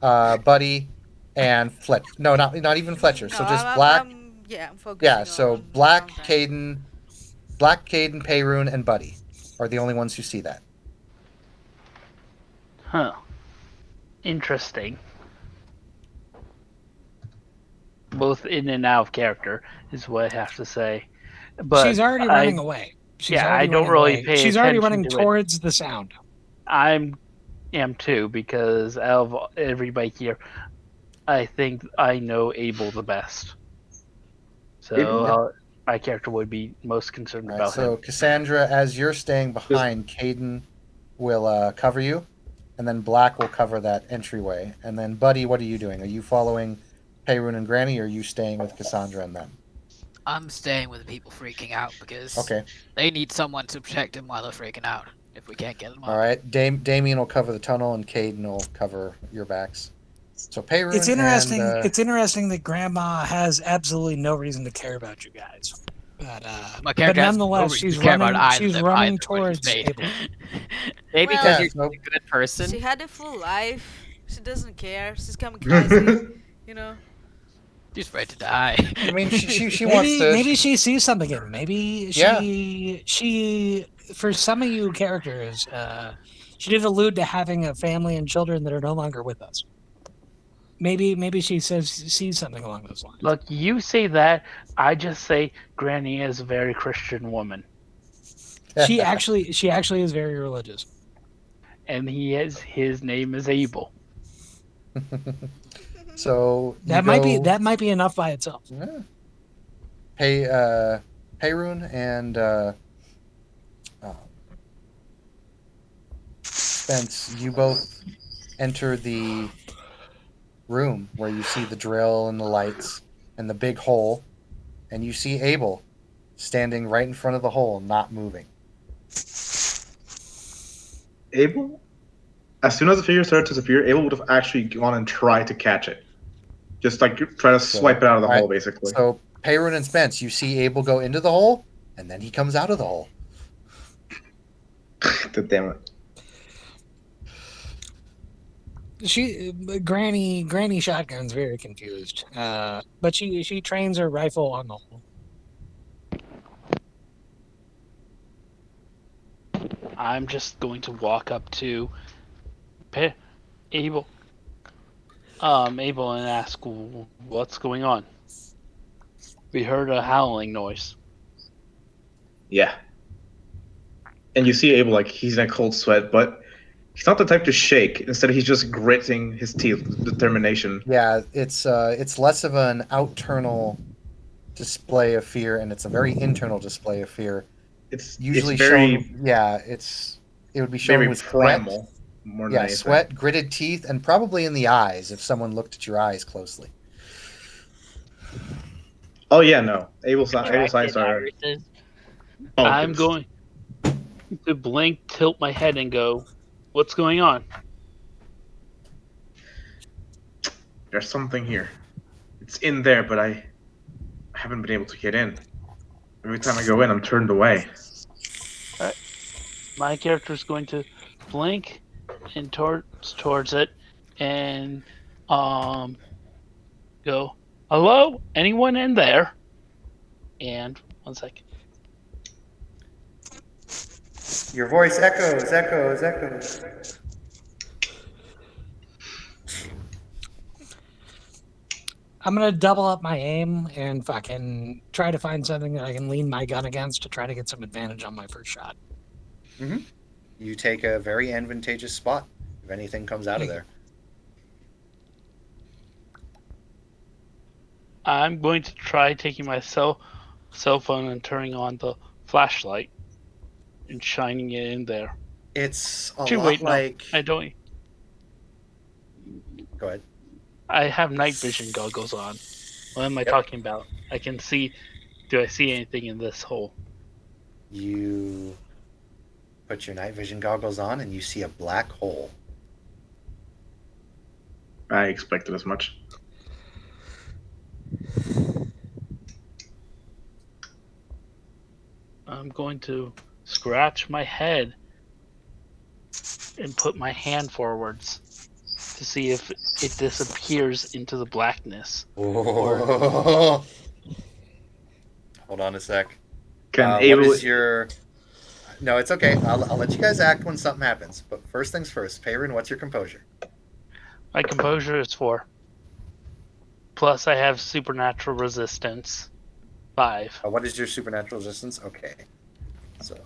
Buddy, and Fletcher. No, not even Fletcher. So No, just I'm- Black. I'm focusing Yeah, so on Black, Valentine. Caden, Payroon, and Buddy are the only ones who see that. Huh. Interesting. Both in and out of character is what I have to say. But she's already running away. She's yeah, already I don't running really away. pay She's already attention running to it. towards the sound. I am too, because out of everybody here, I think I know Abel the best. So Abel? my character would be most concerned All right, about so him. Cassandra, as you're staying behind, Caden will cover you, and then Black will cover that entryway. And then, Buddy, what are you doing? Are you following Peyrun and Granny, or are you staying with Cassandra and them? I'm staying with the people freaking out because Okay. they need someone to protect them while they're freaking out. If we can't get them All up. right. Damien will cover the tunnel, and Caden will cover your backs. So Peyrun It's interesting. and It's interesting that Grandma has absolutely no reason to care about you guys. But My character has no nonetheless, reason she's to care about running. either She's of them running either when he's towards made. Abel. Maybe Well, because Yeah, you're so- a good person. She had a full life. She doesn't care. She's kamikaze. You know. She's ready to die. I mean, she wants Maybe to. maybe she sees something in him. Maybe Yeah. she for some of you characters, she did allude to having a family and children that are no longer with us. Maybe she sees something along those lines. Look, you say that. I just say Granny is a very Christian woman, She actually is very religious. and his name is Abel. So you That might be enough by itself. Yeah. Peyrun and Spence, you both enter the room where you see the drill and the lights and the big hole, and you see Abel standing right in front of the hole, not moving. Abel, as soon as the figure started to disappear, Abel would have actually gone and tried to catch it. Just like try to swipe it out of the Alright, hole, basically. So Peyrun and Spence, you see Abel go into the hole, and then he comes out of the hole. Damn it. Granny Shotgun's very confused. But she trains her rifle on the hole. I'm just going to walk up to Abel, and ask what's going on. We heard a howling noise. Yeah. And you see Abel, like, he's in a cold sweat, but he's not the type to shake. Instead, he's just gritting his teeth with determination. Yeah, it's less of an outernal display of fear, and it's a very internal display of fear. It's Usually very, shown, it would be shown very with sweat. primal. More than Yeah, anything. sweat, gritted teeth, and probably in the eyes if someone looked at your eyes closely. Oh yeah, no. Abel's eyes Contracted are. irises. Oh, I'm goodness. going to blink, tilt my head, and go, "What's going on?" There's something here. It's in there, but I haven't been able to get in. Every time I go in, I'm turned away. My character is going to blink and towards it, and go, "Hello, anyone in there?" And 1 second. Your voice echoes. I'm gonna double up my aim and fucking try to find something that I can lean my gun against to try to get some advantage on my first shot. You take a very advantageous spot if anything comes out of there. I'm going to try taking my cell phone and turning on the flashlight and shining it in there. It's a Actually, lot wait, no, like. I don't. Go ahead. I have night vision goggles on. What am I talking about? I can see. Do I see anything in this hole? You put your night vision goggles on and you see a black hole. I expected as much. I'm going to scratch my head and put my hand forwards to see if it disappears into the blackness. Hold on a sec. Can What Abel? is your? No, it's okay. I'll let you guys act when something happens. But first things first, Peyrun, what's your composure? My composure is 4. Plus, I have supernatural resistance 5. What is your supernatural resistance? Okay, so.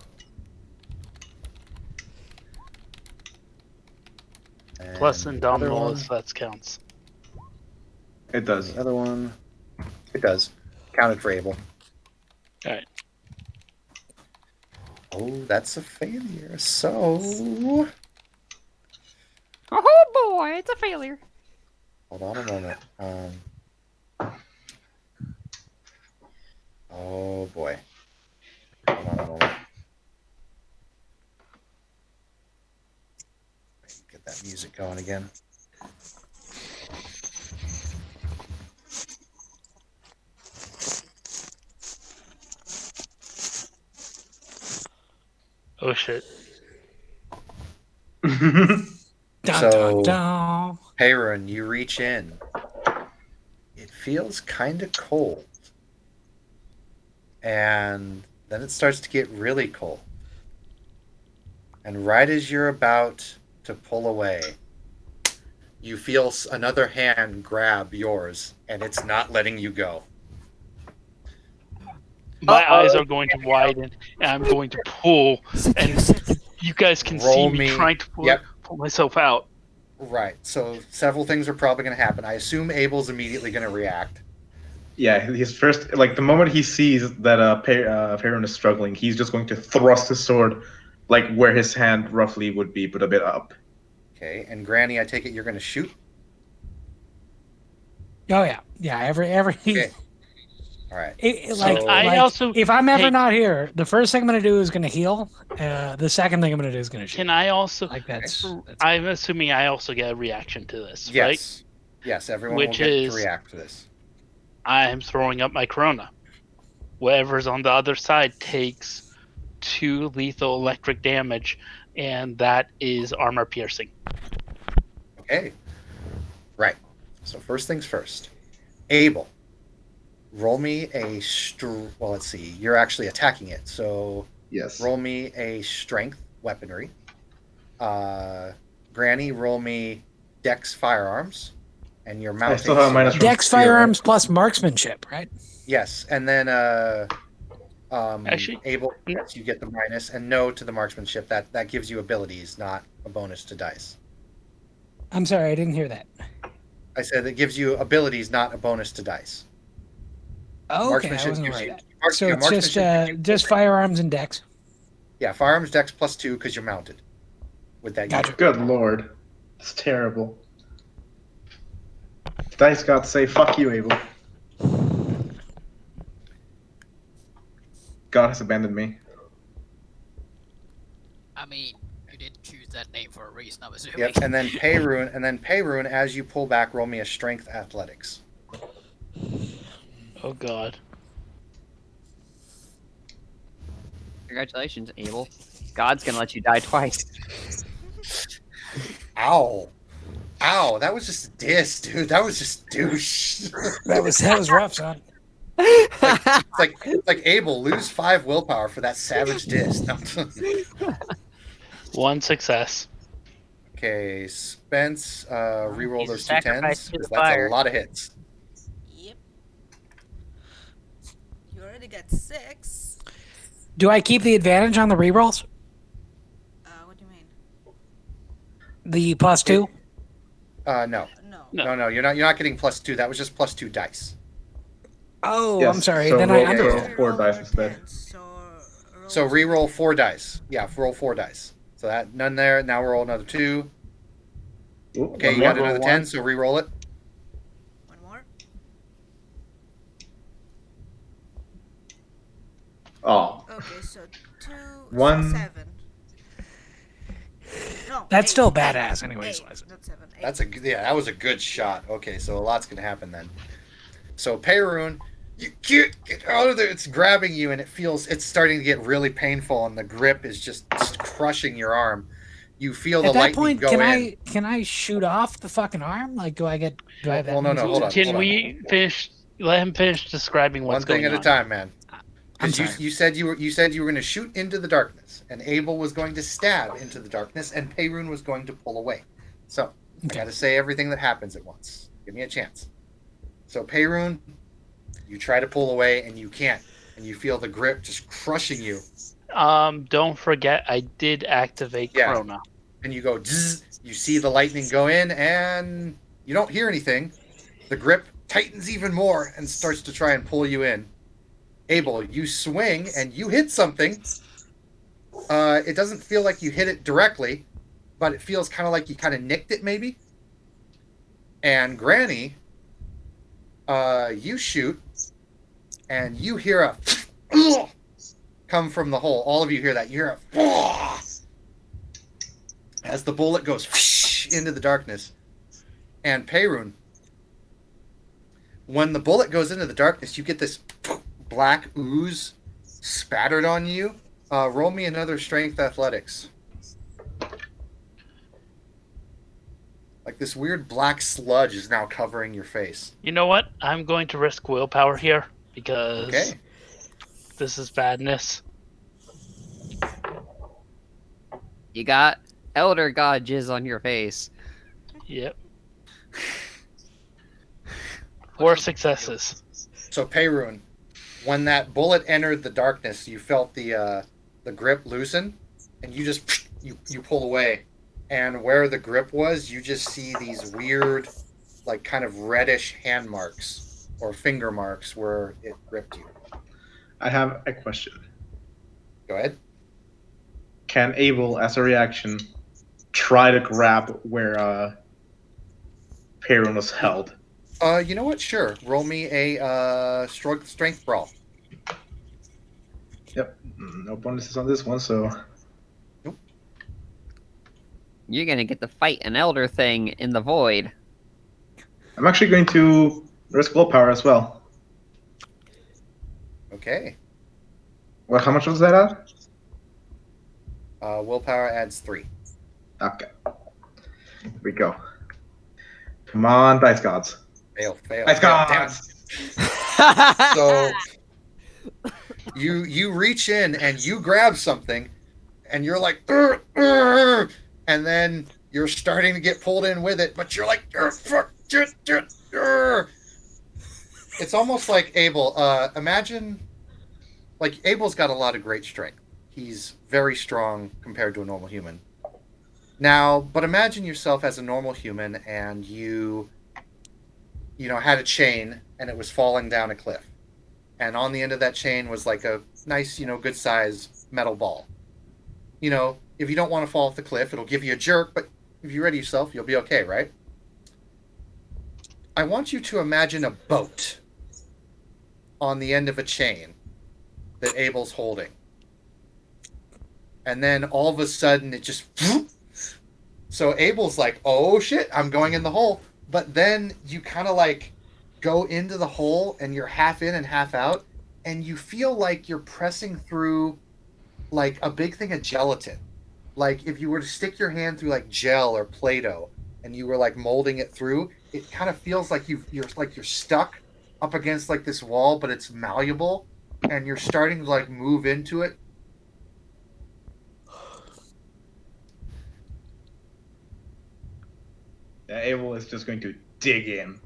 Plus And the other indomitable, one- if that counts. It does. The other one, it does. Counted for Abel. Alright. Oh, that's a failure. So, Oh boy, it's a failure. hold on a moment. Oh boy. Hold on a moment. Get that music going again. Oh shit. Dun, So- dun, dun. Perun, you reach in. It feels kind of cold. And then it starts to get really cold. And right as you're about to pull away, you feel another hand grab yours, and it's not letting you go. My eyes are going to widen, and I'm going to pull, and you guys can see Roll me me- trying to Yep. pull myself out. Right. So several things are probably going to happen. I assume Abel's immediately going to react. Yeah, his first, like the moment he sees that Perun is struggling, he's just going to thrust his sword, like where his hand roughly would be, but a bit up. Okay. And Granny, I take it you're going to shoot. Oh yeah, yeah. Every Okay. All right. like, So- I also if I'm ever take- not here, the first thing I'm gonna do is gonna heal. The second thing I'm gonna do is gonna shoot. Can I also? Like that's I'm assuming I also get a reaction to this, right? Yes. Yes, everyone Which will get is- to react to this. I am throwing up my Corona. Whatever's on the other side takes 2 lethal electric damage, and that is armor piercing. Okay. Right. So first things first. Abel, roll me a well, let's see. You're actually attacking it. So Yes. roll me a strength weaponry. Granny, roll me dex firearms. And your mounting. still have minus so- one. Dex firearms plus marksmanship, right? Yes, and then Actually- Abel, yes, you get the minus, and no to the marksmanship. That gives you abilities, not a bonus to dice. I'm sorry, I didn't hear that. I said it gives you abilities, not a bonus to dice. Oh, okay, I Marksmanship wasn't gives aware you- of that. mark- So yeah, it's marksmanship just firearms and dex. Yeah, firearms dex +2 because you're mounted. With that, Gotcha. unit. Good lord. It's terrible. Dice God say fuck you, Abel. God has abandoned me. I mean, you didn't choose that name for a reason, I'm assuming. Yep, and then Perun, as you pull back, roll me a strength athletics. Oh god. Congratulations, Abel. God's gonna let you die twice. Ow. Ow, that was just diss, dude. That was just douche. That was rough, son. It's like Abel, lose 5 willpower for that savage diss. No. 1 success. Okay, Spence, reroll He's a those 2 sacrifice 10s. to the 'cause that's fire. a lot of hits. Yep. You already got 6. Do I keep the advantage on the rerolls? What do you mean? The +2? No. No. No, you're not getting +2. That was just +2 dice. Oh, Yes, I'm sorry. so Then roll I for understand. 4 dice instead. So reroll 4 dice. Yeah, roll 4 dice. So that none there. Now roll another 2. Ooh, Okay, you one got more. another 10, so reroll it. One more. Oh, Okay, so 2, One. 7. No, That's 8, still 8, badass anyways, 8, Liza. not 7. 8. That was a good shot. Okay, so a lot's gonna happen then. So Perun, you get out of there. It's grabbing you, and it's starting to get really painful, and the grip is just crushing your arm. You feel the At that lightning point, go in. can I shoot off the fucking arm? Like, do I have that? Well, no, many hold on. features? Can we finish? Let him finish describing One what's thing going at on. a time, man. I'm Because sorry. you said you were going to shoot into the darkness, and Abel was going to stab into the darkness, and Perun was going to pull away. So I Okay. got to say everything that happens at once. Give me a chance. So Perun, you try to pull away, and you can't, and you feel the grip just crushing you, Don't forget, I did activate Yeah. Corona. and you go. Zzz, you see the lightning go in, and you don't hear anything. The grip tightens even more and starts to try and pull you in. Abel, you swing and you hit something. It doesn't feel like you hit it directly, but it feels kind of like you kind of nicked it, maybe. And Granny, you shoot, and you hear a come from the hole. All of you hear that. You hear a as the bullet goes into the darkness. And Perun, when the bullet goes into the darkness, you get this black ooze spattered on you. Roll me another strength athletics. Like this weird black sludge is now covering your face. You know what? I'm going to risk willpower here because Okay. this is badness. You got Elder God jizz on your face. Yep. 4 successes. So Perun, when that bullet entered the darkness, you felt the grip loosen, and you just you pull away, and where the grip was, you just see these weird, like kind of reddish hand marks or finger marks where it gripped you. I have a question. Go ahead. Can Abel, as a reaction, try to grab where Perun was held? You know what? Sure. Roll me a strength brawl. Yep. No bonuses on this one, so You're gonna get to fight an elder thing in the void. I'm actually going to risk willpower as well. Okay. Well, how much was that at? Willpower adds 3. Okay. Here we go. Come on, dice gods. Fail. Dice Damn gods. it. So you reach in and you grab something, and you're like, and then you're starting to get pulled in with it, but you're like, fuck, it's almost like Abel. Imagine, like Abel's got a lot of great strength. He's very strong compared to a normal human. Now, but imagine yourself as a normal human, and you had a chain, and it was falling down a cliff. And on the end of that chain was like a nice, good size metal ball. If you don't want to fall off the cliff, it'll give you a jerk, but if you ready yourself, you'll be okay, right? I want you to imagine a boat on the end of a chain that Abel's holding. And then all of a sudden it just... So Abel's like, oh shit, I'm going in the hole. But then you kind of like go into the hole and you're half in and half out. And you feel like you're pressing through like a big thing of gelatin. Like if you were to stick your hand through like gel or Play-Doh and you were like molding it through, it kind of feels like you're stuck up against like this wall, but it's malleable and you're starting to like move into it. Abel is just going to dig in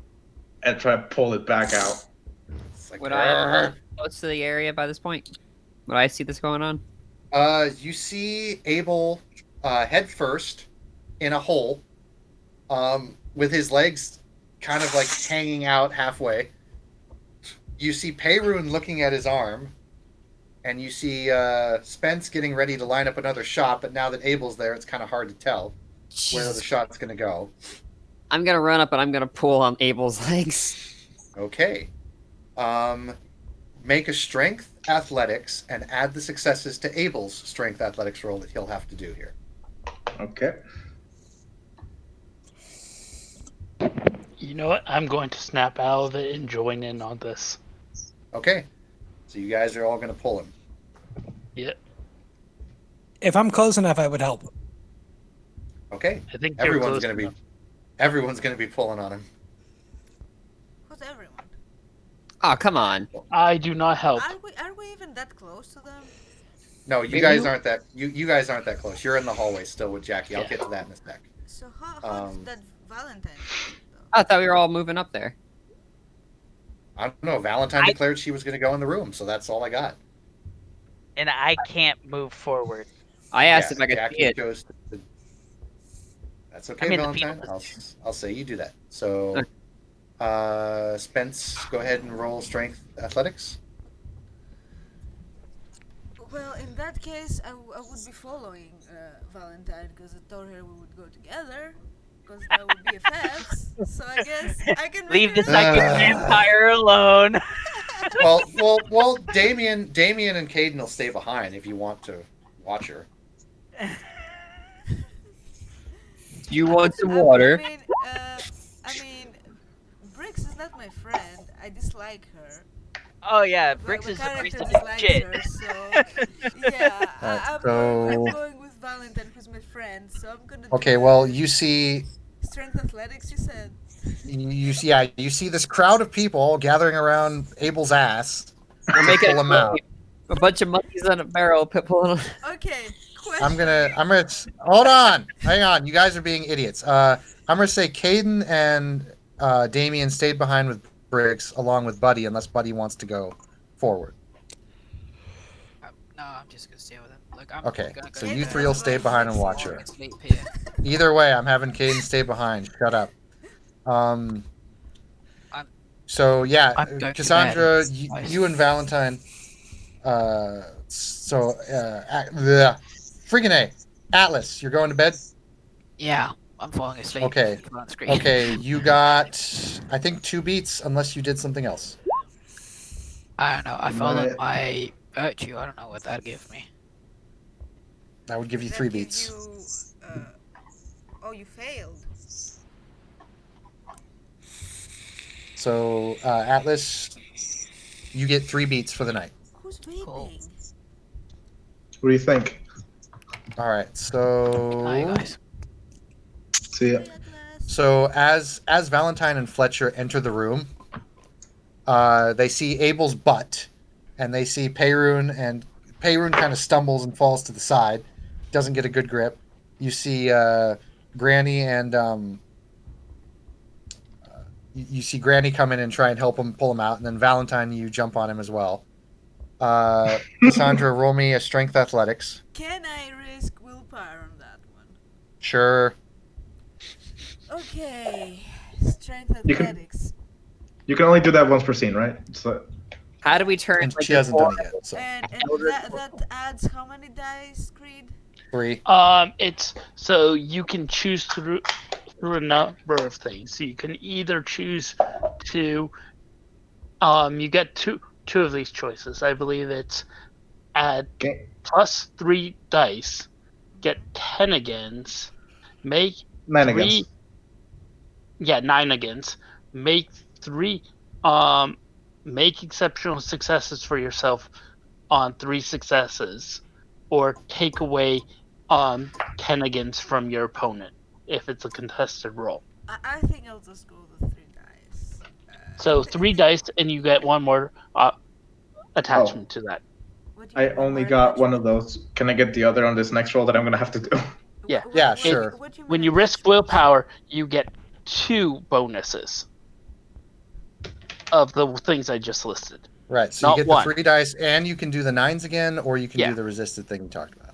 and try to pull it back out. It's like, Would I be close to the area by this point? Would I see this going on? You see Abel head first in a hole, with his legs kind of like hanging out halfway. You see Perun looking at his arm, and you see Spence getting ready to line up another shot, but now that Abel's there, it's kind of hard to tell where the shot's going to go. I'm gonna run up and I'm gonna pull on Abel's legs. Okay. Make a strength athletics and add the successes to Abel's strength athletics roll that he'll have to do here. Okay. You know what? I'm going to snap out of it and join in on this. Okay. So you guys are all going to pull him. Yep. If I'm close enough, I would help. Okay. I think you're Everyone's close going to enough. be everyone's going to be pulling on him. Who's everyone? Oh, come on. I do not help. Are we even that close to them? No, you guys aren't that you guys aren't that close. You're in the hallway still with Jackie. I'll get to that in a sec. So how did that Valentine do, though? I thought we were all moving up there. I don't know. Valentine declared she was going to go in the room, so that's all I got. And I can't move forward. I asked Yeah, if I could Jackie see it. goes to the... That's okay, I mean, the Valentine. people- I'll say you do that. So, Spence, go ahead and roll strength athletics. Well, in that case, I would be following Valentine because I told her we would go together. Because that would be FFs. So I guess I can make Leave the her psychic Ah. vampire alone. Well, Damien and Caden will stay behind if you want to watch her. You want some I water? mean, Brix is not my friend. I dislike her. Oh yeah, Well, Brix my is a character piece of dislikes shit. her, so yeah, Alright, I'm so- going with Valentine, who's my friend. So I'm gonna. Okay, do well, you see strength athletics. You said. you see this crowd of people all gathering around Abel's ass We're to making pull him out. a bunch of monkeys on a barrel. Pulling. Okay. Question. I'm gonna hold on, hang on. You guys are being idiots. I'm gonna say Caden and Damien stayed behind with Briggs along with Buddy, unless Buddy wants to go forward. No, I'm just gonna stay with him. Like, I'm Okay, gonna go so to you bed. three will stay behind and watch her. I can sleep here. Either way, I'm having Caden stay behind. Shut up. So yeah, I'm going to Cassandra, bed. you and Valentine. Friggin' A, Atlas, you're going to bed. Yeah, I'm falling asleep. Okay. On screen. Okay, you got I think 2 beats unless you did something else. I don't know. I followed my virtue. I don't know what that gives me. That would give you That 3 gives beats. You, oh, you failed. So Atlas, you get 3 beats for the night. Who's vaping? Cool. What do you think? All right, so Hi guys. See ya. So as Valentine and Fletcher enter the room, they see Abel's butt, and they see Peyrun, and Peyrun kind of stumbles and falls to the side, doesn't get a good grip. You see Granny and you see Granny come in and try and help him pull him out, and then Valentine, you jump on him as well. Cassandra, roll me a strength athletics. Can I risk willpower on that one? Sure. Okay. Strength You can- athletics. You can only do that once per scene, right? So How do we turn? And like, she a hasn't done four- it yet. So And that adds how many dice, Creed? 3. It's so you can choose through a number of things. So you can either choose to, you get two of these choices. I believe it's add Okay. +3 dice, get 10 agains, make Manigans. 9 agains, make 3, make exceptional successes for yourself on 3 successes, or take away 10 agains from your opponent if it's a contested roll. I think I'll just go with 3 dice. So 3 dice, and you get one more attachment to that. What do you I mean, only more got one attachment? of those. Can I get the other on this next roll that I'm gonna have to do? Yeah. Yeah, sure. What do you When mean you risk attachment? willpower, you get 2 bonuses of the things I just listed. Right, so Not you get one. the 3 dice, and you can do the 9s again, or you can Yeah. do the resisted thing you talked about.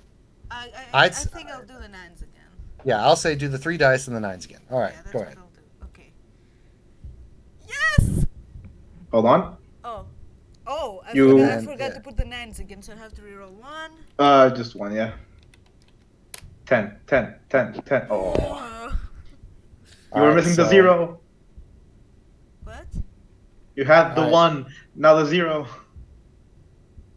I I'd think I'll do the 9s again. Yeah, I'll say do the 3 dice and the 9s again. All right, Yeah, that's go what ahead. I'll do. Okay. Yes! Hold on. Oh, I You- forgot Yeah. to put the 9s again, so I have to reroll 1. Just one, yeah. 10, 10, 10, 10. Oh, you All were right, missing the so- 0. What? You had the Alright. 1, now the 0.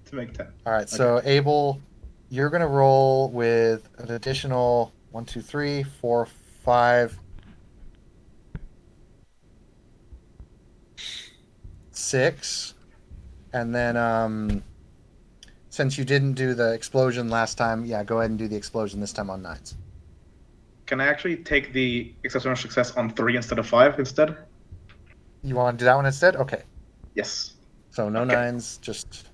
To make 10. All right, so Abel, you're gonna roll with an additional 1, 2, 3, 4, 5, 6, and then since you didn't do the explosion last time, yeah, go ahead and do the explosion this time on 9s. Can I actually take the exceptional success on 3 instead of 5 instead? You want to do that one instead? Okay, Yes. so no Okay. 9s, just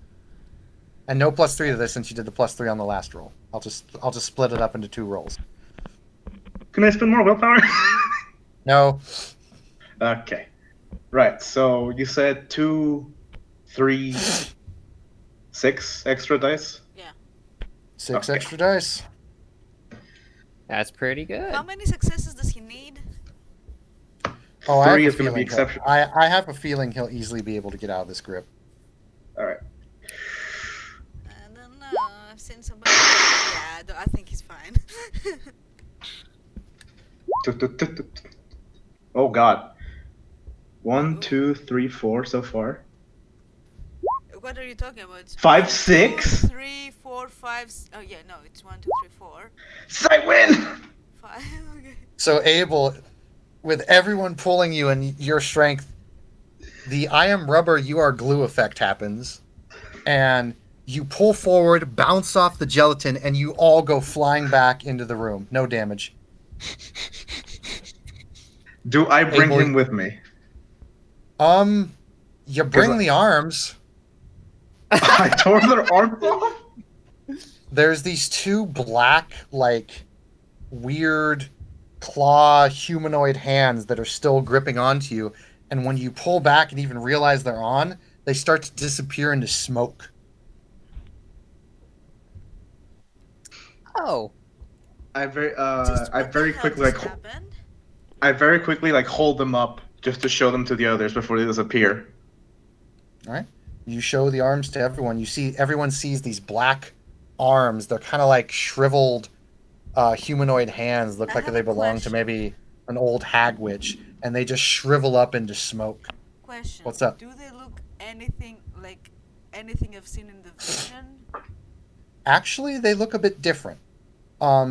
and no +3 to this since you did the +3 on the last roll. I'll just split it up into 2 rolls. Can I spend more willpower? No, Okay. Right, so you said 2, 3, 6 extra dice? 6 Okay. extra dice. That's pretty good. How many successes does he need? Oh, I 3 have is a going to be feeling he'll- exceptional. I have a feeling he'll easily be able to get out of this grip. Alright. And then Oh God. 1, 2, 3, 4 so far. What are you talking about? 5, 1, 6. 2, 3, 4, 5. Oh yeah, no, it's 1, 2, 3, 4, So I win. 5. Okay. So Abel, with everyone pulling you and your strength, the I am rubber, you are glue effect happens, and you pull forward, bounce off the gelatin, and you all go flying back into the room. No damage. Do I bring Abel- him with me? You bring the arms. I tore their arms off. There's these two black, like, weird claw humanoid hands that are still gripping onto you, and when you pull back and even realize they're on, they start to disappear into smoke. Oh. I very Just I what very the hell quickly just like happened? I very quickly like hold them up just to show them to the others before they disappear. All right. You show the arms to everyone. You see everyone sees these black arms. They're kind of like shriveled humanoid hands. Look I like have they a belong to question. maybe an old hag witch, and they just shrivel up into smoke. Question. What's up? Do they look anything like anything I've seen in the vision? Actually, they look a bit different.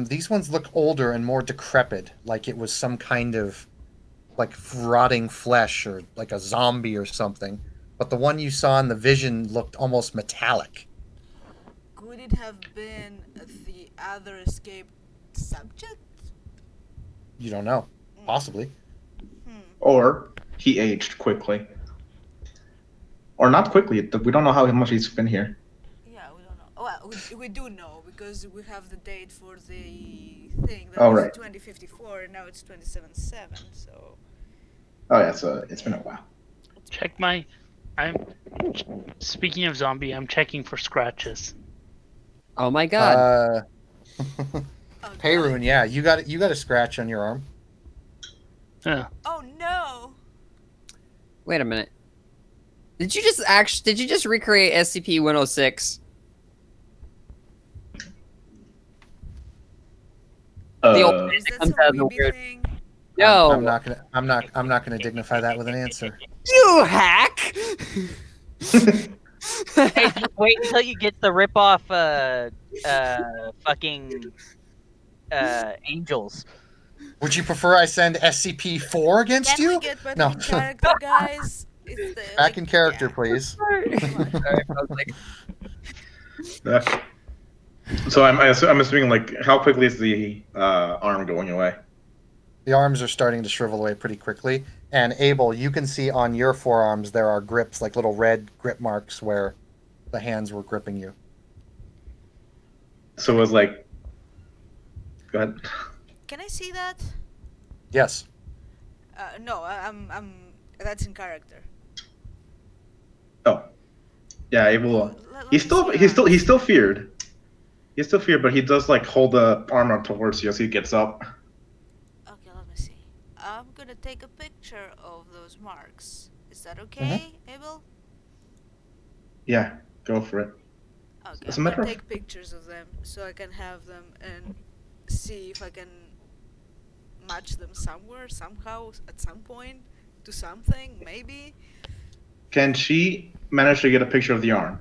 These ones look older and more decrepit, like it was some kind of like rotting flesh or like a zombie or something. But the one you saw in the vision looked almost metallic. Could it have been the other escaped subject? You don't know. Possibly. Or he aged quickly. Or not quickly. We don't know how much he's been here. Yeah, we don't know. Well, we do know because we have the date for the thing that Oh, was right. 2054 and now it's 27/7. So Oh yeah, it's been a while. Check my. Speaking of zombie, I'm checking for scratches. Oh my god. Peyrune, yeah, you got a scratch on your arm. Yeah. Oh no! Wait a minute. Did you just recreate SCP-106? The old Is that comes some out of the weeby weird- thing? No. I'm not gonna dignify that with an answer. You hack! Hey, just wait until you get the rip-off, fucking, angels. Would you prefer I send SCP-4 against Can you? we get back No. in character, guys? It's the, Back like, in character, yeah. please. So I'm assuming like how quickly is the arm going away? The arms are starting to shrivel away pretty quickly. And Abel, you can see on your forearms there are grips, like little red grip marks where the hands were gripping you. So it was like. Go ahead. Can I see that? Yes. No, I'm. That's in character. Oh, yeah. Abel. He's still feared. He's still feared, but he does like hold the arm up towards you as he gets up. Okay, let me see. I'm gonna take a picture of those marks. Is that okay, Abel? Yeah, go for it. Okay, As a I'm matter gonna of- take pictures of them so I can have them and see if I can match them somewhere, somehow, at some point, to something, maybe. Can she manage to get a picture of the arm?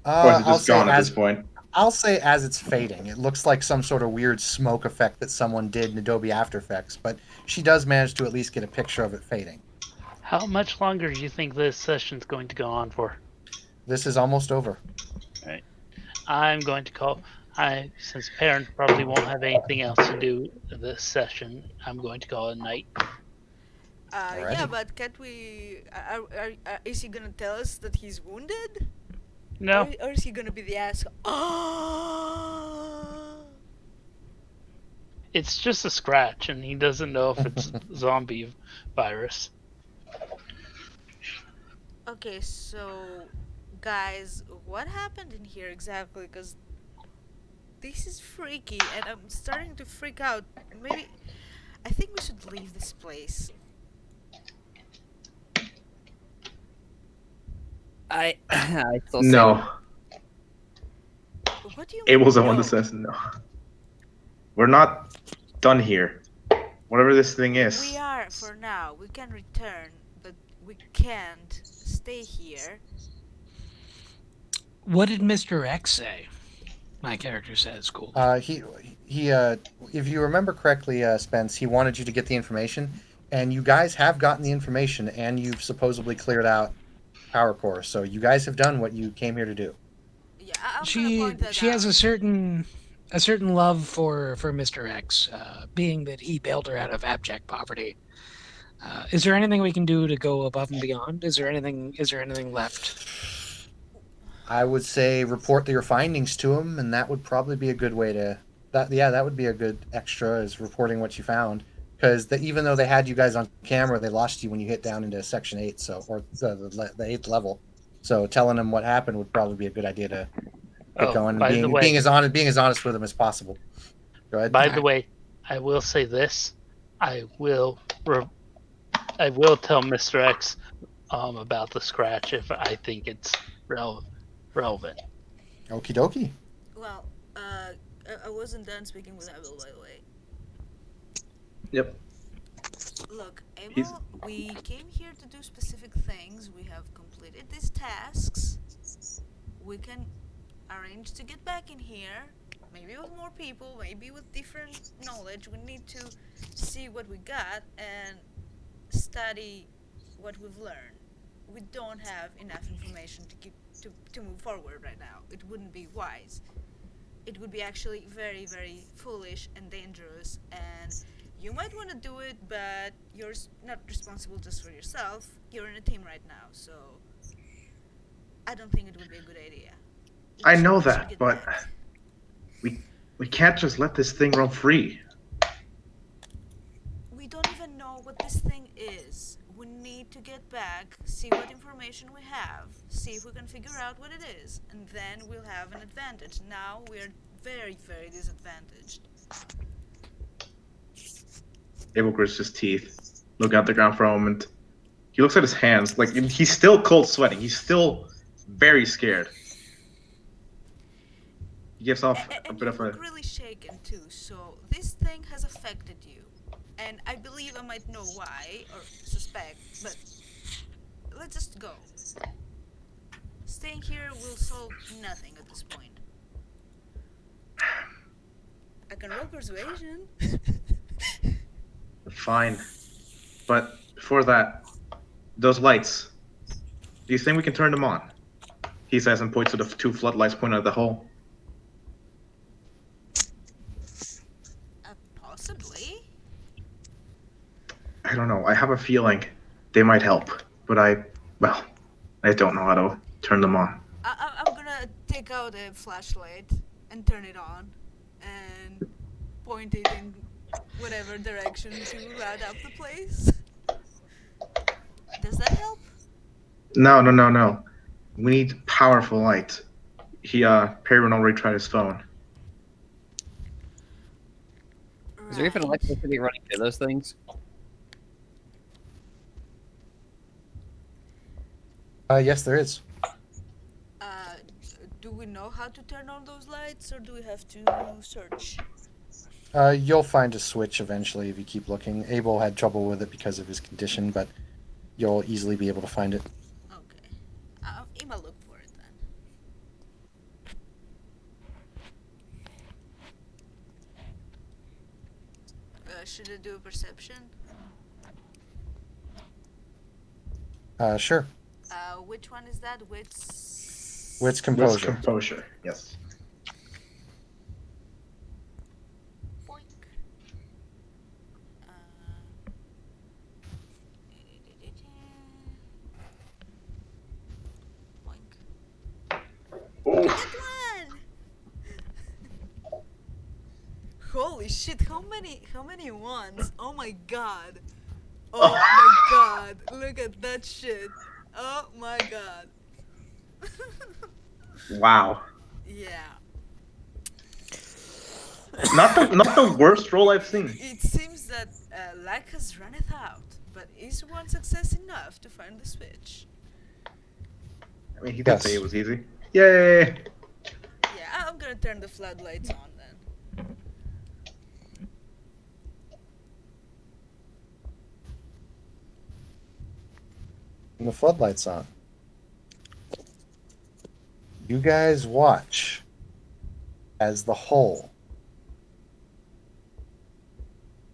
Or is it I'll just say gone at as this point? I'll say as it's fading. It looks like some sort of weird smoke effect that someone did in Adobe After Effects, but she does manage to at least get a picture of it fading. How much longer do you think this session's going to go on for? This is almost over. Right. I'm going to call. Since parents probably won't have anything else to do this session, I'm going to call it a night. Yeah, but can't we? Is he gonna tell us that he's wounded? No. Or is he gonna be the asshole? It's just a scratch, and he doesn't know if it's zombie virus. Okay, so guys, what happened in here exactly? Because this is freaky, and I'm starting to freak out. Maybe I think we should leave this place. I still No. What do you mean? Abel's the one no? that says no. we're not done here. Whatever this thing is. We are for now. We can return, but we can't stay here. What did Mr. X say? My character says, cool. He if you remember correctly, Spence, he wanted you to get the information, and you guys have gotten the information, and you've supposedly cleared out power core. So you guys have done what you came here to do. Yeah, I'm gonna She point that has out. a certain love for Mr. X, being that he bailed her out of abject poverty. Is there anything we can do to go above and beyond? Is there anything left? I would say report your findings to him, and that would probably be a good way to. That would be a good extra, is reporting what you found. Because even though they had you guys on camera, they lost you when you hit down into Section 8, or the 8th level. So telling them what happened would probably be a good idea to get going. By the way, being as honest with them as possible. Go ahead. By the way, I will say this: I will tell Mr. X about the scratch if I think it's relevant. Okie dokie. Well, I wasn't done speaking with Abel, by the way. Yep. Look, Abel, we came here to do specific things. We have completed these tasks. We can arrange to get back in here, maybe with more people, maybe with different knowledge. We need to see what we got and study what we've learned. We don't have enough information to move forward right now. It wouldn't be wise. It would be actually very, very foolish and dangerous, and you might want to do it, but you're not responsible just for yourself. You're in a team right now, so I don't think it would be a good idea. I know that, but we can't just let this thing run free. We don't even know what this thing is. We need to get back, see what information we have, see if we can figure out what it is, and then we'll have an advantage. Now we're very, very disadvantaged. Abel grits his teeth, look at the ground for a moment. He looks at his hands, like he's still cold sweating. He's still very scared. He gives off a bit of a. You look really shaken too. So this thing has affected you, and I believe I might know why or suspect. But let's just go. Staying here will solve nothing at this point. I can roll persuasion. Fine. But before that, those lights. Do you think we can turn them on? He says and points to the 2 floodlights pointing at the hole. Possibly. I don't know. I have a feeling they might help. But I don't know how to turn them on. I'm gonna take out a flashlight and turn it on and point it in whatever direction to light up the place. Does that help? No. We need powerful light. Perrin already tried his phone. Is there even electricity running through those things? Yes, there is. Do we know how to turn on those lights, or do we have to search? You'll find a switch eventually if you keep looking. Abel had trouble with it because of his condition, but you'll easily be able to find it. Okay. Ima, look for it then. Should I do a perception? Sure. Which one is that? Wits composure. Wits composure. Yes. Boink. Boink. Oh. Get one! Holy shit! How many ones? Oh my god! Oh my god! Look at that shit! Oh my god! Wow. Yeah. Not the worst roll I've seen. It seems that luck has runneth out, but is one success enough to find the switch? I mean, he did say it was easy. Yay! Yeah, I'm gonna turn the floodlights on then. And the floodlights on. You guys watch as the hole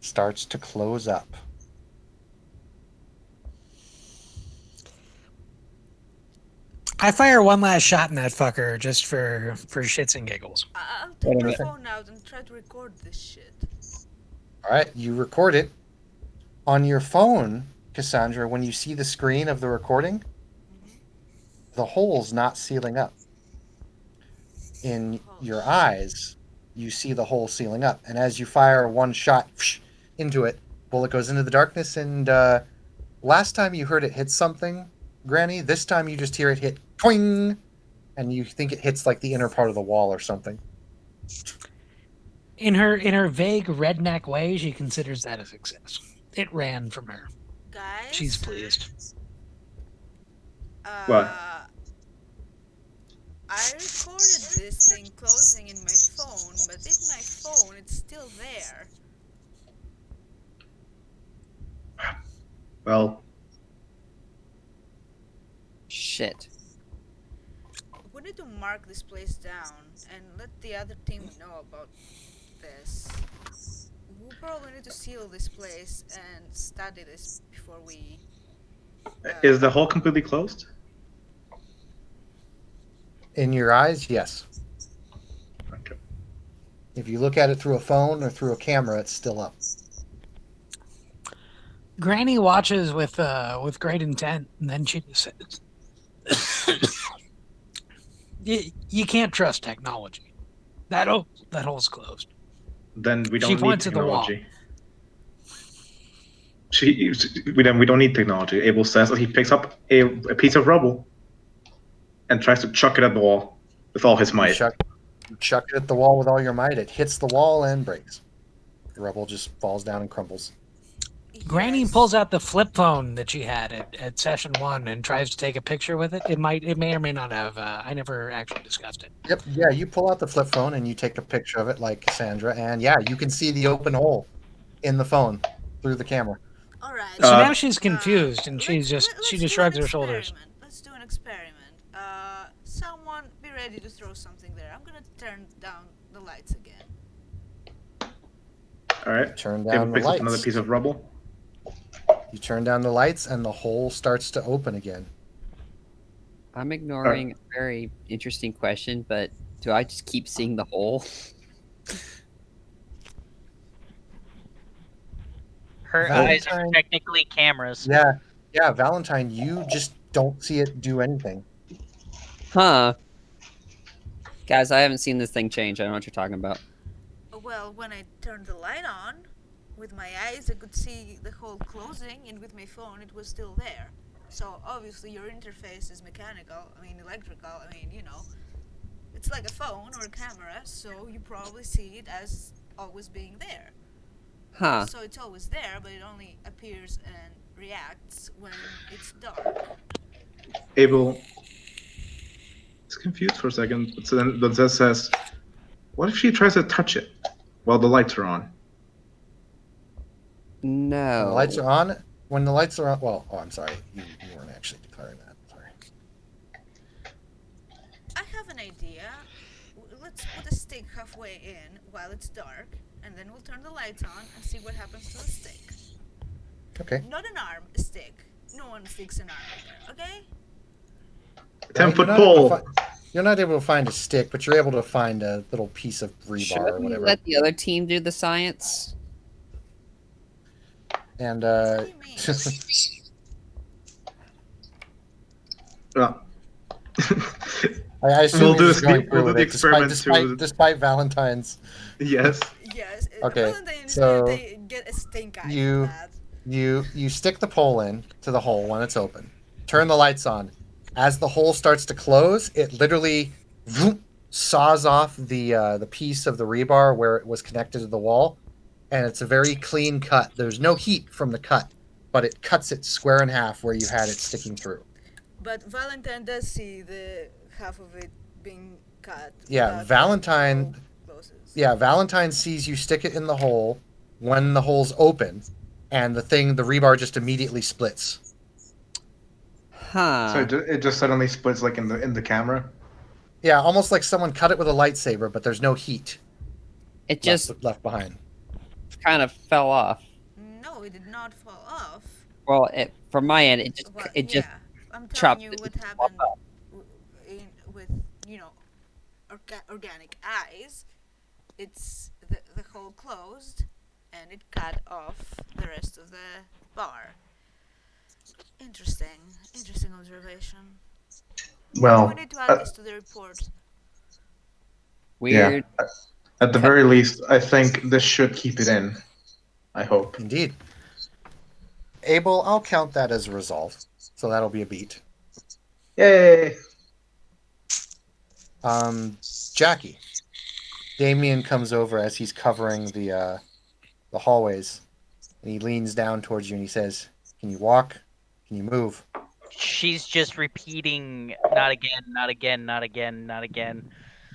starts to close up. I fire one last shot in that fucker just for shits and giggles. I'll Wait take a my minute. phone out and try to record this shit. All right, you record it. On your phone, Cassandra, when you see the screen of the recording, the hole's not sealing up. In your eyes, you see the hole sealing up. And as you fire one shot into it, bullet goes into the darkness. And last time you heard it hit something, Granny, this time you just hear it hit twing, and you think it hits like the inner part of the wall or something. In her vague redneck way, she considers that a success. It ran from her. Guys? She's pleased. What? I recorded this thing closing in my phone, but in my phone it's still there. Well, Shit. We need to mark this place down and let the other team know about this. We'll probably need to seal this place and study this before we... is the hole completely closed? In your eyes, yes. Okay. If you look at it through a phone or through a camera, it's still up. Granny watches with great intent, and then she just says, "You can't trust technology. That hole's closed." Then we She don't need points at the wall. technology. We don't need technology. Abel says that he picks up a piece of rubble and tries to chuck it at the wall with all his You might. chuck it at the wall with all your might. It hits the wall and breaks. The rubble just falls down and crumbles. Granny Yes. pulls out the flip phone that she had at session 1 and tries to take a picture with it. It may or may not have. I never actually discussed it. Yep. Yeah, you pull out the flip phone and you take a picture of it like Cassandra, and yeah, you can see the open hole in the phone through the camera. Alright. So Uh, now she's confused, and she just shrugs her shoulders. Let's do an experiment. Someone be ready to throw something there. I'm gonna turn down the lights again. All right. Turn Abel down the picks up another lights. piece of rubble. You turn down the lights, and the hole starts to open again. I'm ignoring a very interesting question, but do I just keep seeing the hole? Her Valentine- eyes are technically cameras. Yeah, Valentine, you just don't see it do anything. Huh. Guys, I haven't seen this thing change. I don't know what you're talking about. Well, when I turned the light on, with my eyes I could see the hole closing, and with my phone it was still there. So obviously your interface is mechanical, electrical, it's like a phone or a camera, so you probably see it as always being there. Huh. So it's always there, but it only appears and reacts when it's dark. Abel is confused for a second, but then says, "What if she tries to touch it while the lights are on?" When No. the lights are on. When the lights are on. Well, I'm sorry. You weren't actually declaring that. Sorry. I have an idea. Let's put a stick halfway in while it's dark, and then we'll turn the lights on and see what happens to the stick. Okay. Not an arm, a stick. No one sticks an arm in there, okay? 10-foot You're not able to pole. You're not able to find a stick, but you're able to find a little piece of rebar or Shouldn't we whatever. let the other team do the science? And What do you mean? Well, I assume We'll you're do just the- going we'll through do with the it, experiment despite, too. despite Valentine's. yes. Yes. Okay, Valentine is so gonna get a stink eye you- for that. You stick the pole in to the hole when it's open. Turn the lights on. As the hole starts to close, it literally saws off the piece of the rebar where it was connected to the wall, and it's a very clean cut. There's no heat from the cut, but it cuts it square in half where you had it sticking through. But Valentine does see the half of it being cut. Yeah, without Valentine- the hole closes. Yeah, Valentine sees you stick it in the hole when the hole's open, and the rebar just immediately splits. So it just suddenly splits like in the camera. Yeah, almost like someone cut it with a lightsaber, but there's no heat It just left behind. kind of fell off. No, it did not fall off. Well, from my end, Well, it just yeah, I'm telling chopped you it what and happened popped up. with organic eyes. It's the hole closed, and it cut off the rest of the bar. Interesting observation. Well, We need to add this to the report. Weird. Yeah. At the very least, I think this should keep it in. I hope. Indeed. Abel, I'll count that as a resolve, so that'll be a beat. Yay! Jackie. Damien comes over as he's covering the hallways, and he leans down towards you and he says, "Can you walk? Can you move?" She's just repeating, not again, not again, not again, not again.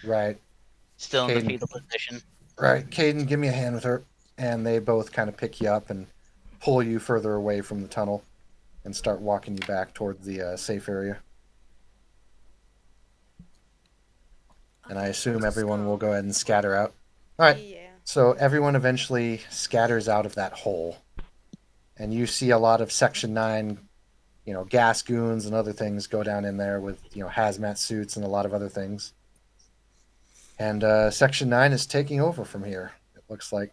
Right. Still in the Caden. fetal position. Right. Caden, give me a hand with her. And they both kind of pick you up and pull you further away from the tunnel and start walking you back towards the safe area. And I assume everyone will go ahead and scatter out. All right. Yeah. So everyone eventually scatters out of that hole. And you see a lot of Section 9, gas goons and other things go down in there with, hazmat suits and a lot of other things. And Section 9 is taking over from here, it looks like.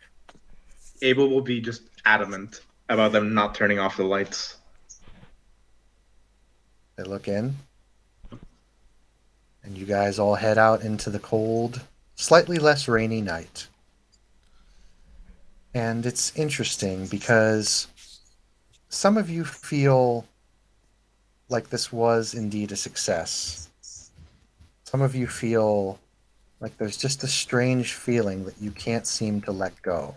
Abel will be just adamant about them not turning off the lights. They look in. And you guys all head out into the cold, slightly less rainy night. And it's interesting because some of you feel like this was indeed a success. Some of you feel like there's just a strange feeling that you can't seem to let go.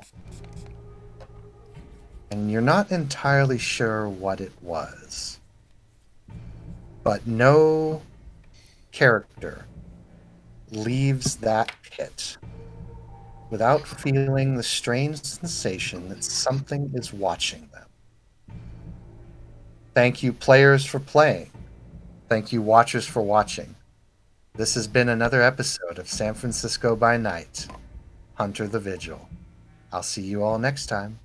And you're not entirely sure what it was. But no character leaves that pit without feeling the strange sensation that something is watching them. Thank you, players, for playing. Thank you, watchers, for watching. This has been another episode of San Francisco by Night, Hunter the Vigil. I'll see you all next time.